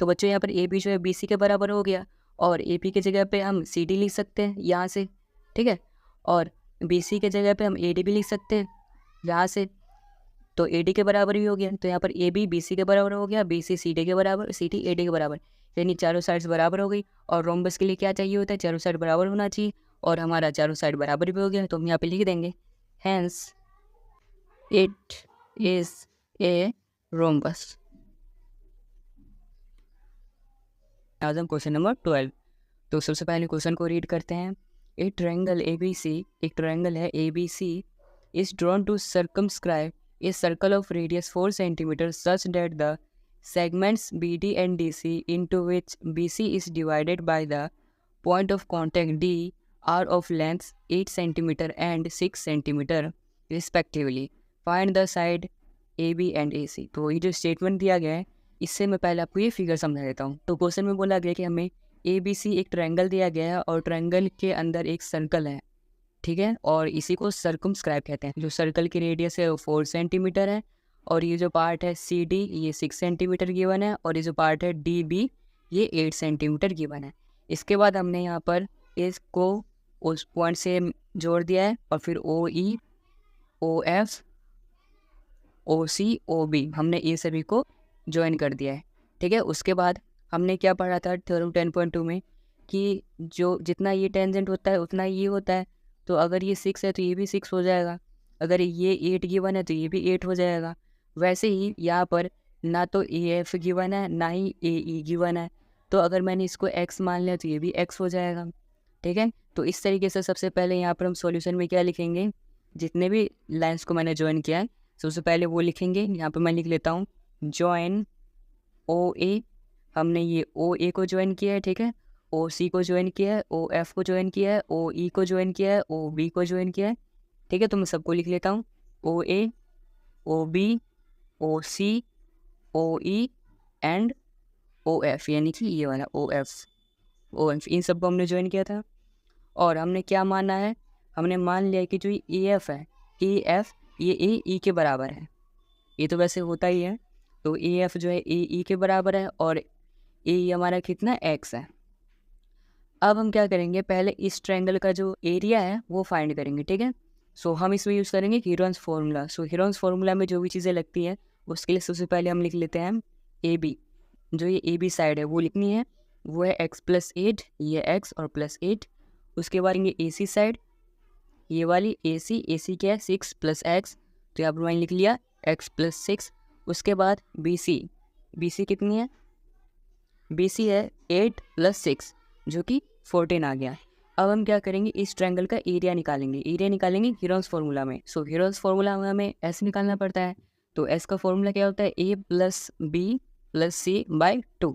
तो बच्चों यहाँ पर ए पी जो है बी सी के बराबर हो गया, और ए पी की जगह पे हम सी डी लिख सकते हैं यहाँ से, ठीक है, और बी सी के जगह पे हम ए डी भी लिख सकते हैं यहाँ से, तो ए डी के बराबर भी हो गया। तो यहाँ पर ए बी बी सी के बराबर हो गया, बी सी सी डी के बराबर, सी डी ए डी के बराबर, यानी चारों साइड्स बराबर हो गई। और रोम्बस के लिए क्या चाहिए होता है, चारों साइड बराबर होना चाहिए, और हमारा चारों साइड बराबर भी हो गया, तो हम यहाँ पे लिख देंगे hence it is a rhombus. आज हम क्वेश्चन नंबर 12, तो सबसे पहले क्वेश्चन को रीड करते हैं। ए ट्रायंगल ए बी सी, एक ट्रायंगल है A B C, is drawn to circumscribe a circle of radius 4 cm such that the segments BD and DC into which BC is divided by the point of contact D are of length 8 cm and 6 cm respectively. Find the side AB and AC। तो ये जो स्टेटमेंट दिया गया है इससे मैं पहले आपको ये फिगर समझा देता हूँ। तो क्वेश्चन में बोला गया कि हमें ABC एक ट्रायंगल दिया गया है और ट्रायंगल के अंदर एक सर्कल है, ठीक है, और इसी को सर्कमस्क्राइब कहते हैं। जो सर्कल की रेडियस है वो 4 सेंटीमीटर है, और ये जो पार्ट है सी डी ये 6 सेंटीमीटर गिवन है, और ये जो पार्ट है डी बी ये 8 सेंटीमीटर गिवन है। इसके बाद हमने यहाँ पर इसको उस पॉइंट से जोड़ दिया है, और फिर ओ ई, ओ एफ, ओ सी, ओ बी हमने ये सभी को ज्वाइन कर दिया है, ठीक है। उसके बाद हमने क्या पढ़ा था थ्योरम 10.2 में कि जो जितना ये टेंजेंट होता है उतना ये होता है, तो अगर ये 6 है तो ये भी 6 हो जाएगा, अगर ये 8 गिवन है तो ये भी 8 हो जाएगा। वैसे ही यहाँ पर ना तो ए एफ गिवन है ना ही ए ई गिवन है, तो अगर मैंने इसको x मान लिया तो ये भी x हो जाएगा, ठीक है। तो इस तरीके से सबसे पहले यहाँ पर हम सॉल्यूशन में क्या लिखेंगे, जितने भी लाइन्स को मैंने ज्वाइन किया है सबसे पहले वो लिखेंगे। यहाँ पर मैं लिख लेता हूँ ज्वाइन ओ ए, हमने ये ओ ए को ज्वाइन किया है, ठीक है, ओ सी को ज्वाइन किया है, ओ एफ को ज्वाइन किया है, ओ ई को ज्वाइन किया है, ओ बी को ज्वाइन किया है, ठीक है। तो मैं सबको लिख लेता हूँ O A, O B, O C, O E and O F, यानी कि ये वाला ओ एफ, इन सबको हमने ज्वाइन किया था। और हमने क्या माना है, हमने मान लिया कि जो ए एफ है, ए एफ ये ए ई के बराबर है, ये तो वैसे होता ही है, तो ए एफ जो है ए ई के बराबर है, और ए हमारा कितना एक्स है। अब हम क्या करेंगे, पहले इस ट्रायंगल का जो एरिया है वो फाइंड करेंगे, ठीक है। सो हम इसमें यूज़ करेंगे हीरोन्स फार्मूला। सो हीरोन्स फार्मूला में जो भी चीज़ें लगती हैं उसके लिए सबसे पहले हम लिख लेते हैं ए बी, जो ये ए बी साइड है वो लिखनी है, वो है x + 8, ये x और +8। उसके बाद ये ए सी साइड, ये वाली ए सी क्या है 6 + x, तो यहाँ पर मैंने लिख लिया x + 6। उसके बाद बी सी कितनी है, बी सी है 8 + 6 जो कि 14 आ गया। अब हम क्या करेंगे, इस ट्रायंगल का एरिया निकालेंगे। एरिया निकालेंगे हीरोन्स फार्मूला में। सो हीरोन्स फार्मूला में हमें एस निकालना पड़ता है। तो एस का फॉर्मूला क्या होता है, ए प्लस बी प्लस सी बाय 2।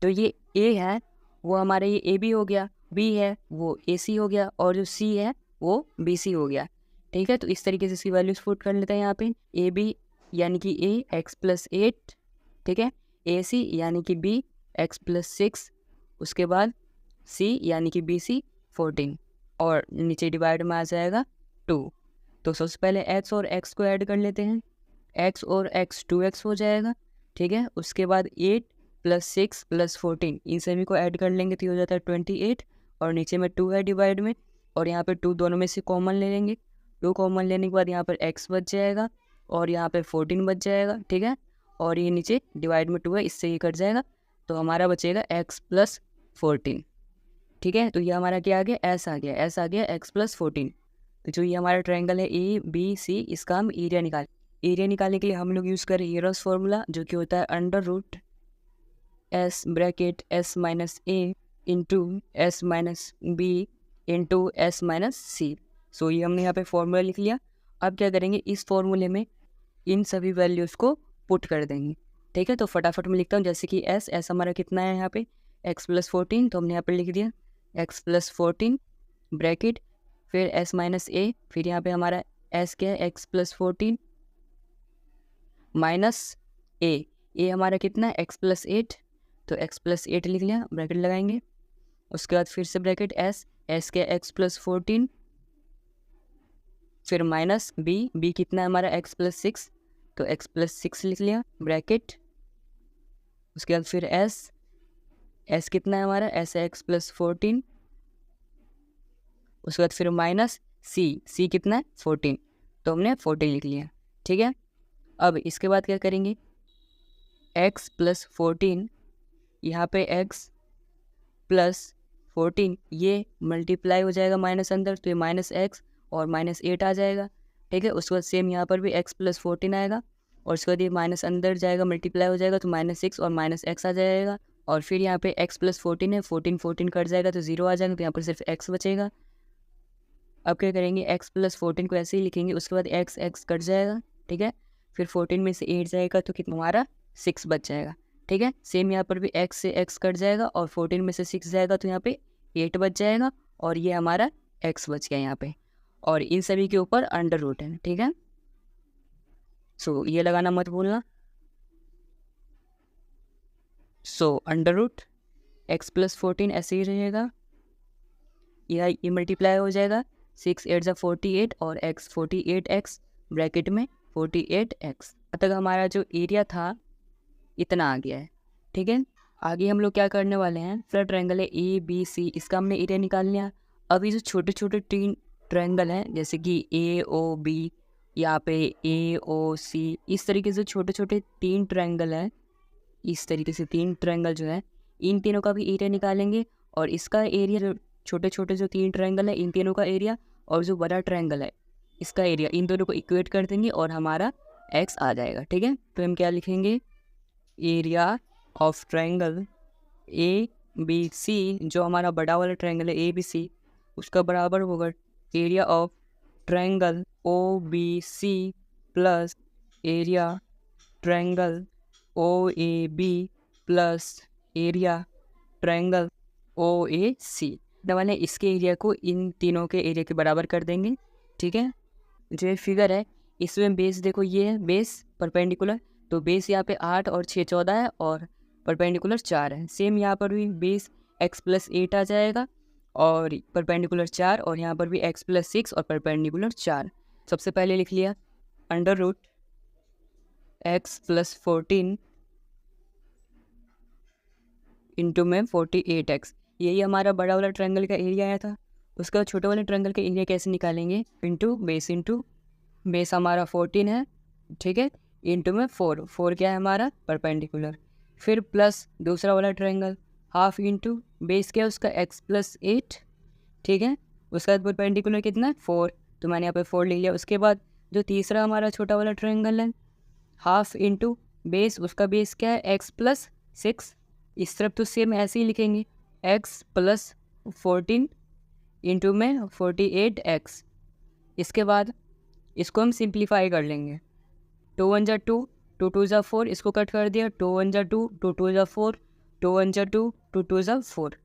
तो ये ए है वो हमारा ये ए बी हो गया, बी है वो ए सी हो गया, और जो सी है वो बी सी हो गया। ठीक है, तो इस तरीके से इसकी वैल्यूज पुट कर लेते हैं यहाँ पे। ए बी यानी कि ए एक्स प्लस 8, ठीक है, ए सी यानी कि बी एक्स प्लस 6, उसके बाद सी यानी कि बी सी 14, और नीचे डिवाइड में आ जाएगा 2। तो सबसे पहले एक्स और एक्स को ऐड कर लेते हैं। एक्स और एक्स 2x हो जाएगा, ठीक है। उसके बाद 8 प्लस 6 प्लस 14, इन सभी को ऐड कर लेंगे तो ये हो जाता है 28, और नीचे में 2 है डिवाइड में, और यहाँ पे 2 दोनों में से कॉमन ले लेंगे। 2 कॉमन लेने के बाद यहाँ पर x बच जाएगा, और यहाँ पे 14 बच जाएगा, ठीक है। और ये नीचे डिवाइड में 2 है, इससे ये कट जाएगा, तो हमारा बचेगा x प्लस 14, ठीक है। तो ये हमारा क्या आ गया, एस आ गया, एस आ गया x प्लस 14। तो जो ये हमारा ट्रायंगल है ए बी सी, इसका हम एरिया निकालने के लिए हम लोग यूज़ करें हीरोस फार्मूला, जो कि होता है under root S bracket S minus A into S minus B into S minus C. So ये हमने यहाँ पे फॉर्मूला लिख लिया। अब क्या करेंगे, इस फॉर्मूले में इन सभी वैल्यूज़ को पुट कर देंगे, ठीक है। तो फटाफट मैं लिखता हूँ, जैसे कि एस हमारा कितना है यहाँ पे एक्स प्लस 14, तो हमने यहाँ पे लिख दिया एक्स प्लस 14 ब्रैकेट, फिर एस माइनस ए, फिर यहाँ पे हमारा एस क्या है एक्स प्लस 14 माइनस ए हमारा कितना है एक्स प्लस 8, तो एक्स प्लस 8 लिख लिया, ब्रैकेट लगाएंगे। उसके बाद फिर से ब्रैकेट एस के एक्स प्लस 14, फिर माइनस बी कितना है हमारा एक्स प्लस 6, तो एक्स प्लस 6 लिख लिया, ब्रैकेट। उसके बाद फिर एस कितना है हमारा एस एक्स प्लस 14, उसके बाद फिर माइनस सी कितना है 14, तो हमने 14 लिख लिया, ठीक है। अब इसके बाद क्या करेंगे, x प्लस 14, यहाँ पे x प्लस 14 ये मल्टीप्लाई हो जाएगा माइनस अंदर, तो ये माइनस एक्स और माइनस 8 आ जाएगा, ठीक है। उसके बाद सेम यहाँ पर भी x प्लस 14 आएगा, और उसके बाद ये माइनस अंदर जाएगा, मल्टीप्लाई हो जाएगा, तो माइनस 6 और माइनस एक्स आ जाएगा। और फिर यहाँ पे x प्लस 14 है, 14 कट जाएगा तो 0 आ जाएगा, तो यहाँ पर सिर्फ x बचेगा। अब क्या करेंगे, x प्लस 14 को ऐसे ही लिखेंगे, उसके बाद x कट जाएगा, ठीक है। फिर 14 में से 8 जाएगा तो कितना हमारा 6 बच जाएगा, ठीक है। सेम यहाँ पर भी x से x कट जाएगा, और 14 में से 6 जाएगा तो यहाँ पे 8 बच जाएगा, और ये हमारा x बच गया यहाँ पे, और इन सभी के ऊपर अंडर रूट है, ठीक है। सो ये लगाना मत भूलना। So under root X plus 14 ऐसे ही रहेगा, यह ये मल्टीप्लाई हो जाएगा, 6 8 48 और x 48x ब्रैकेट में 48x तक हमारा जो एरिया था इतना आ गया है, ठीक है। आगे हम लोग क्या करने वाले हैं, फिर ट्रायंगल है ए बी सी, इसका हमने एरिया निकाल लिया। अब ये जो छोटे छोटे 3 ट्रायंगल हैं, जैसे कि ए ओ बी, यहाँ पे ए ओ सी, इस तरीके से छोटे छोटे 3 ट्रायंगल हैं, इस तरीके से 3 ट्रायंगल जो है, इन तीनों का भी एरिया निकालेंगे। और इसका एरिया, जो छोटे छोटे जो 3 ट्रायंगल है इन तीनों का एरिया, और जो बड़ा ट्रायंगल है इसका एरिया, इन दोनों को इक्वेट कर देंगे और हमारा x आ जाएगा, ठीक है। तो हम क्या लिखेंगे, area of triangle A B C, जो हमारा बड़ा वाला ट्रायंगल है ए बी सी, उसका बराबर होगा area of triangle O B C plus area triangle O A B plus area triangle O A C. मैंने इसके एरिया को इन तीनों के एरिया के बराबर कर देंगे, ठीक है। जो ये फिगर है इसमें बेस देखो, ये है बेस परपेंडिकुलर, तो बेस यहाँ पे 8 और 6 14 है, और परपेंडिकुलर 4 है। सेम यहाँ पर भी बेस x प्लस 8 आ जाएगा, और परपेंडिकुलर 4, और यहाँ पर भी x प्लस 6 और परपेंडिकुलर 4। सबसे पहले लिख लिया under root x plus 14 into में 48x, यही हमारा बड़ा वाला ट्रायंगल का एरिया आया था। उसका छोटे वाले ट्रायंगल का एरिया कैसे निकालेंगे, इंटू बेस हमारा 14 है, ठीक है, इंटू में 4 क्या है हमारा परपेंडिकुलर, फिर प्लस दूसरा वाला ट्रायंगल हाफ इंटू बेस क्या है उसका x प्लस 8, ठीक है। उसके बाद परपेंडिकुलर कितना है 4, तो मैंने यहाँ पे 4 लिख लिया। उसके बाद जो तीसरा हमारा छोटा वाला ट्रायंगल है, हाफ इंटू बेस, उसका बेस क्या है x प्लस 6, इस तरफ तो सेम ऐसे ही लिखेंगे x प्लस 14 इंटू में 48x। इसके बाद इसको हम सिंप्लीफाई कर लेंगे। 2 1 जा 2, 2 2 जा 4, इसको कट कर दिया। 2 1 जा 2, 2 2 जा 4, 2 1 जा 2, 2 2 जा 4।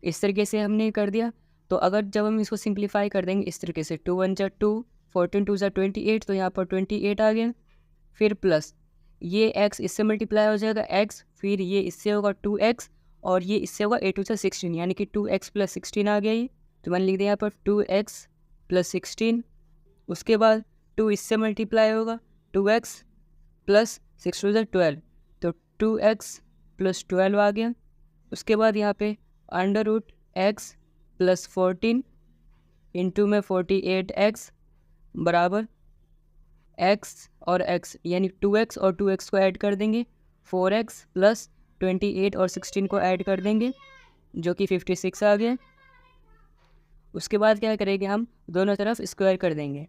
इस तरीके से हमने कर दिया। तो अगर जब हम इसको सिंप्लीफाई कर देंगे इस तरीके से, 2 1 जा 2, 14 2 जा 28, तो यहाँ पर 28 आ गया। फिर प्लस ये x इससे मल्टीप्लाई हो जाएगा x, फिर ये इससे होगा 2x, और ये इससे होगा 8 2 जा 16, यानी कि 2x + 16 आ गया ये। तो मैंने लिख दिया यहाँ पर 2x + 16। उसके बाद 2 इससे मल्टीप्लाई होगा, 2x + 6 2 जा 12, तो 2x + 12 आ गया। उसके बाद यहाँ पे √x + 14 इंटू में 48x बराबर x और x, यानी 2x और 2x को ऐड कर देंगे, 4x + 28 और 16 को ऐड कर देंगे, जो कि 56 आ गया। उसके बाद क्या करेंगे, हम दोनों तरफ स्क्वायर कर देंगे।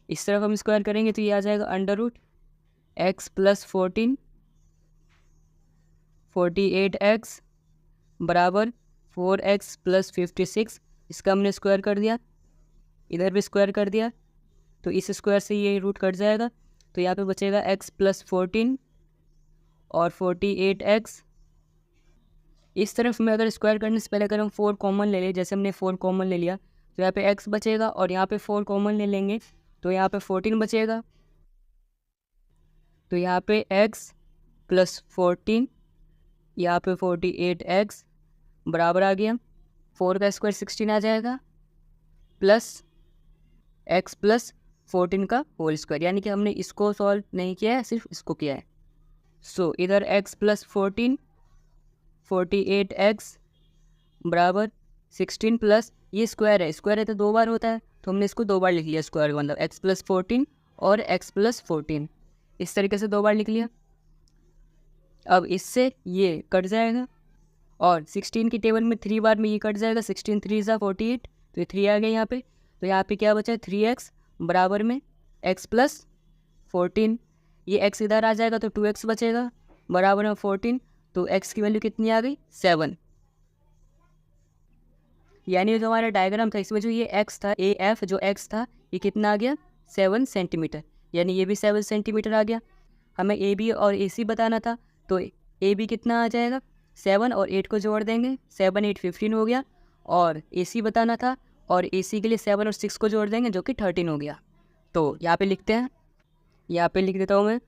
इस तरफ हम स्क्वायर करेंगे तो ये आ जाएगा √x + 14 48x बराबर 4x + 56। इसका हमने स्क्वायर कर दिया, इधर भी स्क्वायर कर दिया, तो इस स्क्वायर से ये रूट कट जाएगा। तो यहाँ पे बचेगा x + 14 और 48x। इस तरफ में अगर स्क्वायर करने से पहले अगर हम 4 कॉमन ले लें, जैसे हमने 4 कॉमन ले लिया, तो यहाँ पे x बचेगा, और यहाँ पे 4 कॉमन ले लेंगे तो यहाँ पे 14 बचेगा। तो यहाँ पे x + 14, यहाँ पे 48x बराबर आ गया 4 का स्क्वायर 16 आ जाएगा, प्लस x + 14 का होल स्क्वायर, यानी कि हमने इसको सॉल्व नहीं किया है, सिर्फ इसको किया है। सो इधर x + 14 48x बराबर 16 प्लस ये स्क्वायर है तो 2 बार होता है, तो हमने इसको 2 बार लिख लिया स्क्वायर, मतलब x + 14 और x + 14 इस तरीके से 2 बार लिख लिया। अब इससे ये कट जाएगा, और 16 की टेबल में 3 बार में ये कट जाएगा, 16 3 = 48, तो ये 3 आ गया यहाँ पे। तो यहाँ पे क्या बचा है, 3x बराबर में x + 14, ये x इधर आ जाएगा तो 2x बचेगा बराबर में 14, तो x की वैल्यू कितनी आ गई, 7। यानी जो हमारा डायग्राम था इसमें जो ये x था, AF जो x था, ये कितना आ गया, 7 सेंटीमीटर, यानी ये भी 7 सेंटीमीटर आ गया। हमें AB और AC बताना था, तो AB कितना आ जाएगा, 7 और 8 को जोड़ देंगे, 7 8 15 हो गया। और AC बताना था, और AC के लिए 7 और 6 को जोड़ देंगे, जो कि 13 हो गया। तो यहाँ पे लिखते हैं, यहाँ पे लिख देता हूँ मैं,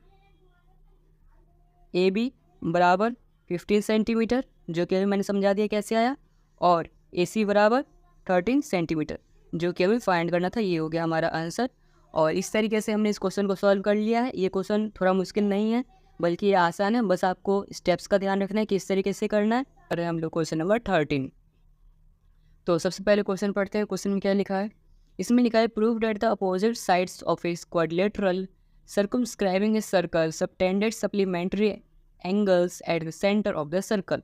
AB बराबर 15 सेंटीमीटर, जो कि अभी मैंने समझा दिया कैसे आया, और AC बराबर 13 सेंटीमीटर, जो कि अभी फाइंड करना था। ये हो गया हमारा आंसर। और इस तरीके से हमने इस क्वेश्चन को सॉल्व कर लिया है। ये क्वेश्चन थोड़ा मुश्किल नहीं है, बल्कि ये आसान है, बस आपको स्टेप्स का ध्यान रखना है कि इस तरीके से करना है। और हम लोग क्वेश्चन नंबर 13। तो सबसे पहले क्वेश्चन पढ़ते हैं। क्वेश्चन में क्या लिखा है, इसमें लिखा है prove that the opposite sides of a quadrilateral circumscribing a circle subtended supplementary angles at the centre of the circle.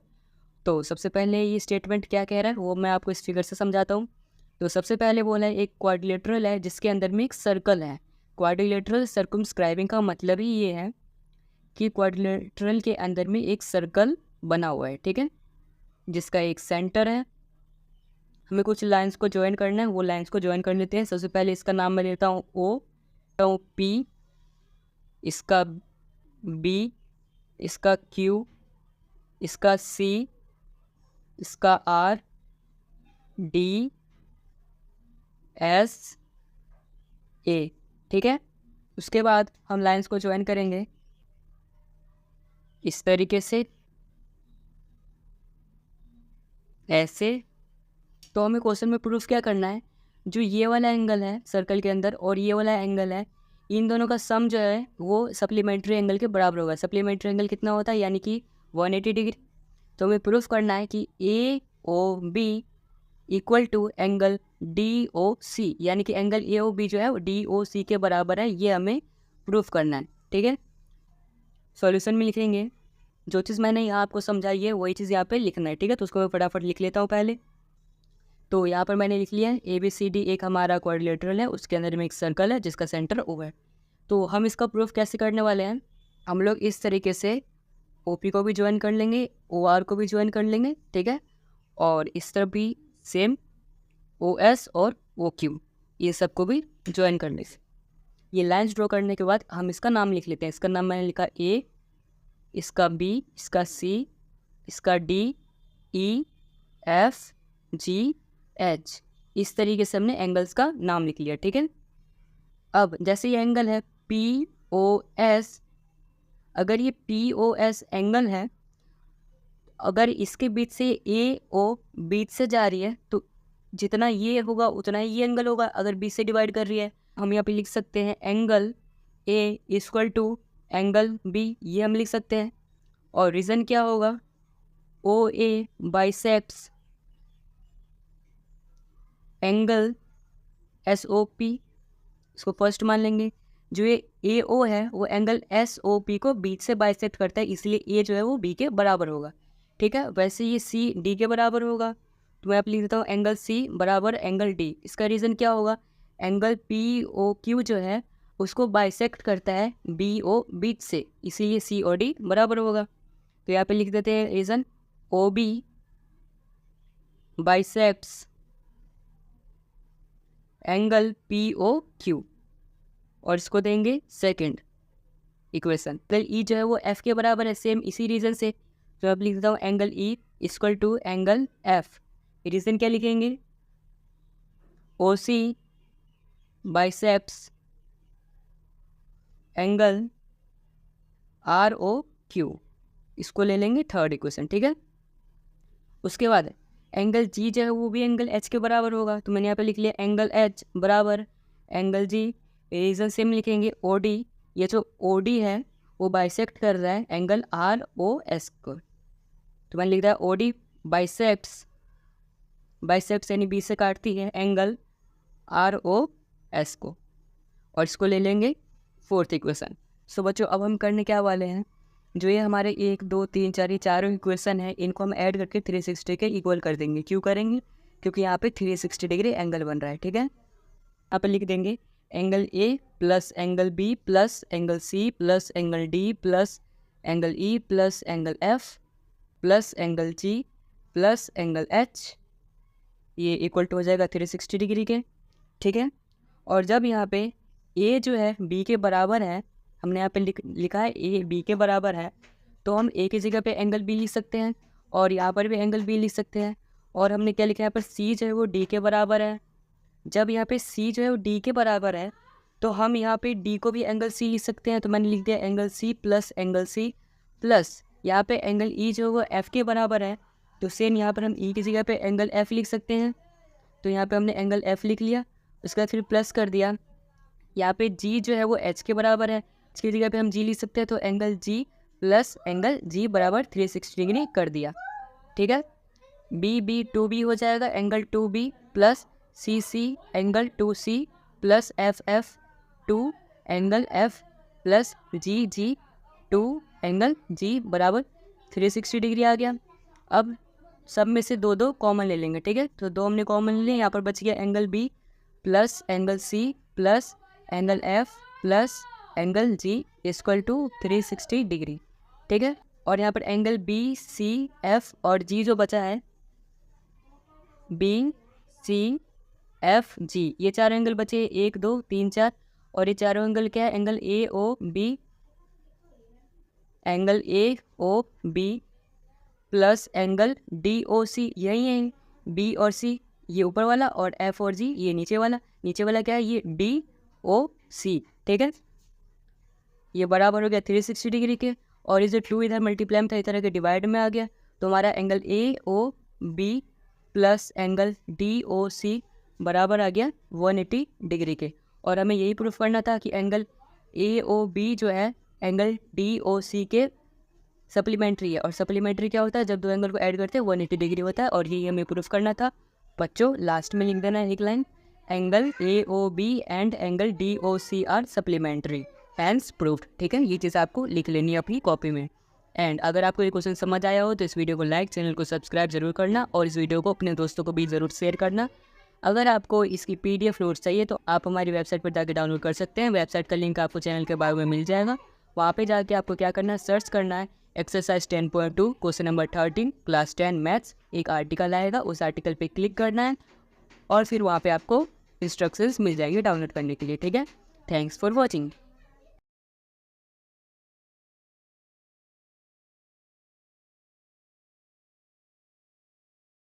तो सबसे पहले ये स्टेटमेंट क्या कह रहा है वो मैं आपको इस फिगर से समझाता हूँ। तो सबसे पहले बोला है एक क्वाड्रिलेटरल है जिसके अंदर में एक सर्कल है। क्वाड्रिलेटरल सर्कमस्क्राइबिंग का मतलब ही ये है कि क्वाड्रिलेटरल के अंदर में एक सर्कल बना हुआ है, ठीक है, जिसका एक सेंटर है। हमें कुछ लाइंस को ज्वाइन करना है, वो लाइंस को ज्वाइन कर लेते हैं। सबसे पहले इसका नाम मैं लेता हूँ O, P, इसका B, इसका Q, इसका C, इसका R, D, S, A, ठीक है। उसके बाद हम लाइंस को ज्वाइन करेंगे इस तरीके से, ऐसे। तो हमें क्वेश्चन में प्रूफ क्या करना है, जो ये वाला एंगल है सर्कल के अंदर और ये वाला एंगल है, इन दोनों का सम जो है वो सप्लीमेंट्री एंगल के बराबर होगा। सप्लीमेंट्री एंगल कितना होता है, यानी कि 180 डिग्री। तो हमें प्रूफ करना है कि AOB equal to angle DOC, यानी कि एंगल AOB जो है वो DOC के बराबर है। ये हमें प्रूफ करना है, ठीक है। सॉल्यूशन में लिखेंगे, जो चीज़ मैंने यहाँ आपको समझाई है वही चीज़ यहाँ पे लिखना है, ठीक है। तो उसको मैं फटाफट लिख लेता हूँ पहले। तो यहाँ पर मैंने लिख लिया है ABCD एक हमारा क्वाड्रिलेटरल है, उसके अंदर में एक सर्कल है जिसका सेंटर O है। तो हम इसका प्रूफ कैसे करने वाले हैं, हम लोग इस तरीके से OP को भी ज्वाइन कर लेंगे, OR को भी ज्वाइन कर लेंगे, ठीक है। और इस तरफ भी सेम OS और OQ, ये सबको भी ज्वाइन करने से ये लाइन्स ड्रॉ करने के बाद हम इसका नाम लिख लेते हैं। इसका नाम मैंने लिखा A, इसका B, इसका C, इसका D, E, F, G, H। इस तरीके से हमने एंगल्स का नाम लिख लिया, ठीक है। अब जैसे ये एंगल है POS, अगर ये POS एंगल है, अगर इसके बीच से AO बीच से जा रही है तो जितना ये होगा उतना ही ये एंगल होगा। अगर बीच से डिवाइड कर रही है, हम यहाँ पे लिख सकते हैं angle A equal to angle B, ये हम लिख सकते हैं। और रीज़न क्या होगा, OA बाइसेप्स एंगल SOP, इसको फर्स्ट मान लेंगे। जो ये AO है वो एंगल SOP को बीच से बाइसेक्ट करता है, इसलिए A जो है वो B के बराबर होगा, ठीक है। वैसे ये C D के बराबर होगा, तो मैं आप लिख देता हूँ एंगल C बराबर एंगल D। इसका रीज़न क्या होगा, एंगल POQ जो है उसको बाइसेक्ट करता है BO बीच से, इसीलिए C और D बराबर होगा। तो यहाँ पे लिख देते हैं reason, OB biceps angle POQ, और इसको देंगे सेकंड इक्वेशन। फिर E जो है वो F के बराबर है, सेम इसी रीज़न से। तो अब लिख देता हूँ angle E equal to angle F। Reason क्या लिखेंगे, OC बाइसेप्स एंगल ROQ, इसको ले लेंगे थर्ड इक्वेशन, ठीक है। उसके बाद एंगल G जो है वो भी एंगल H के बराबर होगा, तो मैंने यहाँ पे लिख लिया एंगल H बराबर एंगल G। रीज़न सेम लिखेंगे, OD, ये जो OD है वो बाइसेक्ट कर रहा है एंगल ROS को, तो मैंने लिख दिया OD बाइसेप्स यानी B से काटती है एंगल ROS को, और इसको ले लेंगे फोर्थ इक्वेशन। सो बच्चों अब हम करने क्या वाले हैं, जो ये हमारे 1 2 3 4 ये चारों इक्वेशन है, इनको हम ऐड करके 360 के इक्वल कर देंगे। क्यों करेंगे, क्योंकि यहाँ पे 360 डिग्री एंगल बन रहा है, ठीक है। यहाँ पे लिख देंगे angle A plus angle B plus angle C plus angle D plus angle E plus angle F plus angle G plus angle H, ये इक्वल टू हो जाएगा 360 डिग्री के, ठीक है। और जब यहाँ पे A जो है B के बराबर है, हमने यहाँ पे लिखा है A B के बराबर है, तो हम A की जगह पे एंगल B लिख सकते हैं और यहाँ पर भी एंगल B लिख सकते हैं। और हमने क्या लिखा है यहाँ पर C जो है वो D के बराबर है। जब यहाँ पे C जो है वो D के बराबर है तो हम यहाँ पे D को भी एंगल C लिख सकते हैं, तो मैंने लिख दिया angle C plus angle C plus यहाँ पे एंगल E जो है वो F के बराबर है, तो सेम यहाँ पर हम E की जगह पे एंगल F लिख सकते हैं। तो यहाँ पे हमने एंगल F लिख लिया, उसके बाद फिर प्लस कर दिया। यहाँ पे G जो है वो H के बराबर है, इसकी जगह पे हम G लिख सकते हैं, तो angle G plus angle G बराबर 360 डिग्री कर दिया, ठीक है। B 2B हो जाएगा, angle 2B plus C angle 2C plus F 2 angle F plus G 2 angle G बराबर 360 डिग्री आ गया। अब सब में से दो दो कॉमन ले लेंगे, ठीक है। तो दो हमने कॉमन ले लिए, यहाँ पर बच गया angle B plus angle C plus angle F plus angle G equal to 360 degree, ठीक है। और यहाँ पर एंगल B C F और G जो बचा है B C F G, ये चार एंगल बचे 1 2 3 4, और ये चारों एंगल क्या है, angle AOB angle AOB plus angle DOC, यही है B और C ये ऊपर वाला, और F और G ये नीचे वाला। नीचे वाला क्या है, ये DOC, ठीक है। ये बराबर हो गया 360 डिग्री के, और ये जो 2 इधर मल्टीप्लाई में था इस तरह के डिवाइड में आ गया, तो हमारा angle AOB plus angle DOC बराबर आ गया 180 डिग्री के। और हमें यही प्रूफ करना था कि एंगल AOB जो है एंगल DOC के सप्लीमेंट्री है, और सप्लीमेंट्री क्या होता है, जब दो एंगल को ऐड करते हैं 180 डिग्री होता है, और यही हमें प्रूफ करना था। बच्चों लास्ट में लिख देना है एक line, angle AOB and angle DOC are supplementary, hence proved, ठीक है। ये चीज़ आपको लिख लेनी है अपनी कॉपी में। एंड अगर आपको ये क्वेश्चन समझ आया हो तो इस वीडियो को लाइक, चैनल को सब्सक्राइब जरूर करना, और इस वीडियो को अपने दोस्तों को भी ज़रूर शेयर करना। अगर आपको इसकी PDF नोट्स चाहिए तो आप हमारी वेबसाइट पर जाकर डाउनलोड कर सकते हैं। वेबसाइट का लिंक आपको चैनल के बायो में मिल जाएगा। वहाँ पे जाके आपको क्या करना है, सर्च करना है exercise 10.2 question number 13 class 10 maths, एक आर्टिकल आएगा, उस आर्टिकल पे क्लिक करना है और फिर वहाँ पे आपको इंस्ट्रक्शंस मिल जाएंगे डाउनलोड करने के लिए, ठीक है। Thanks for watching.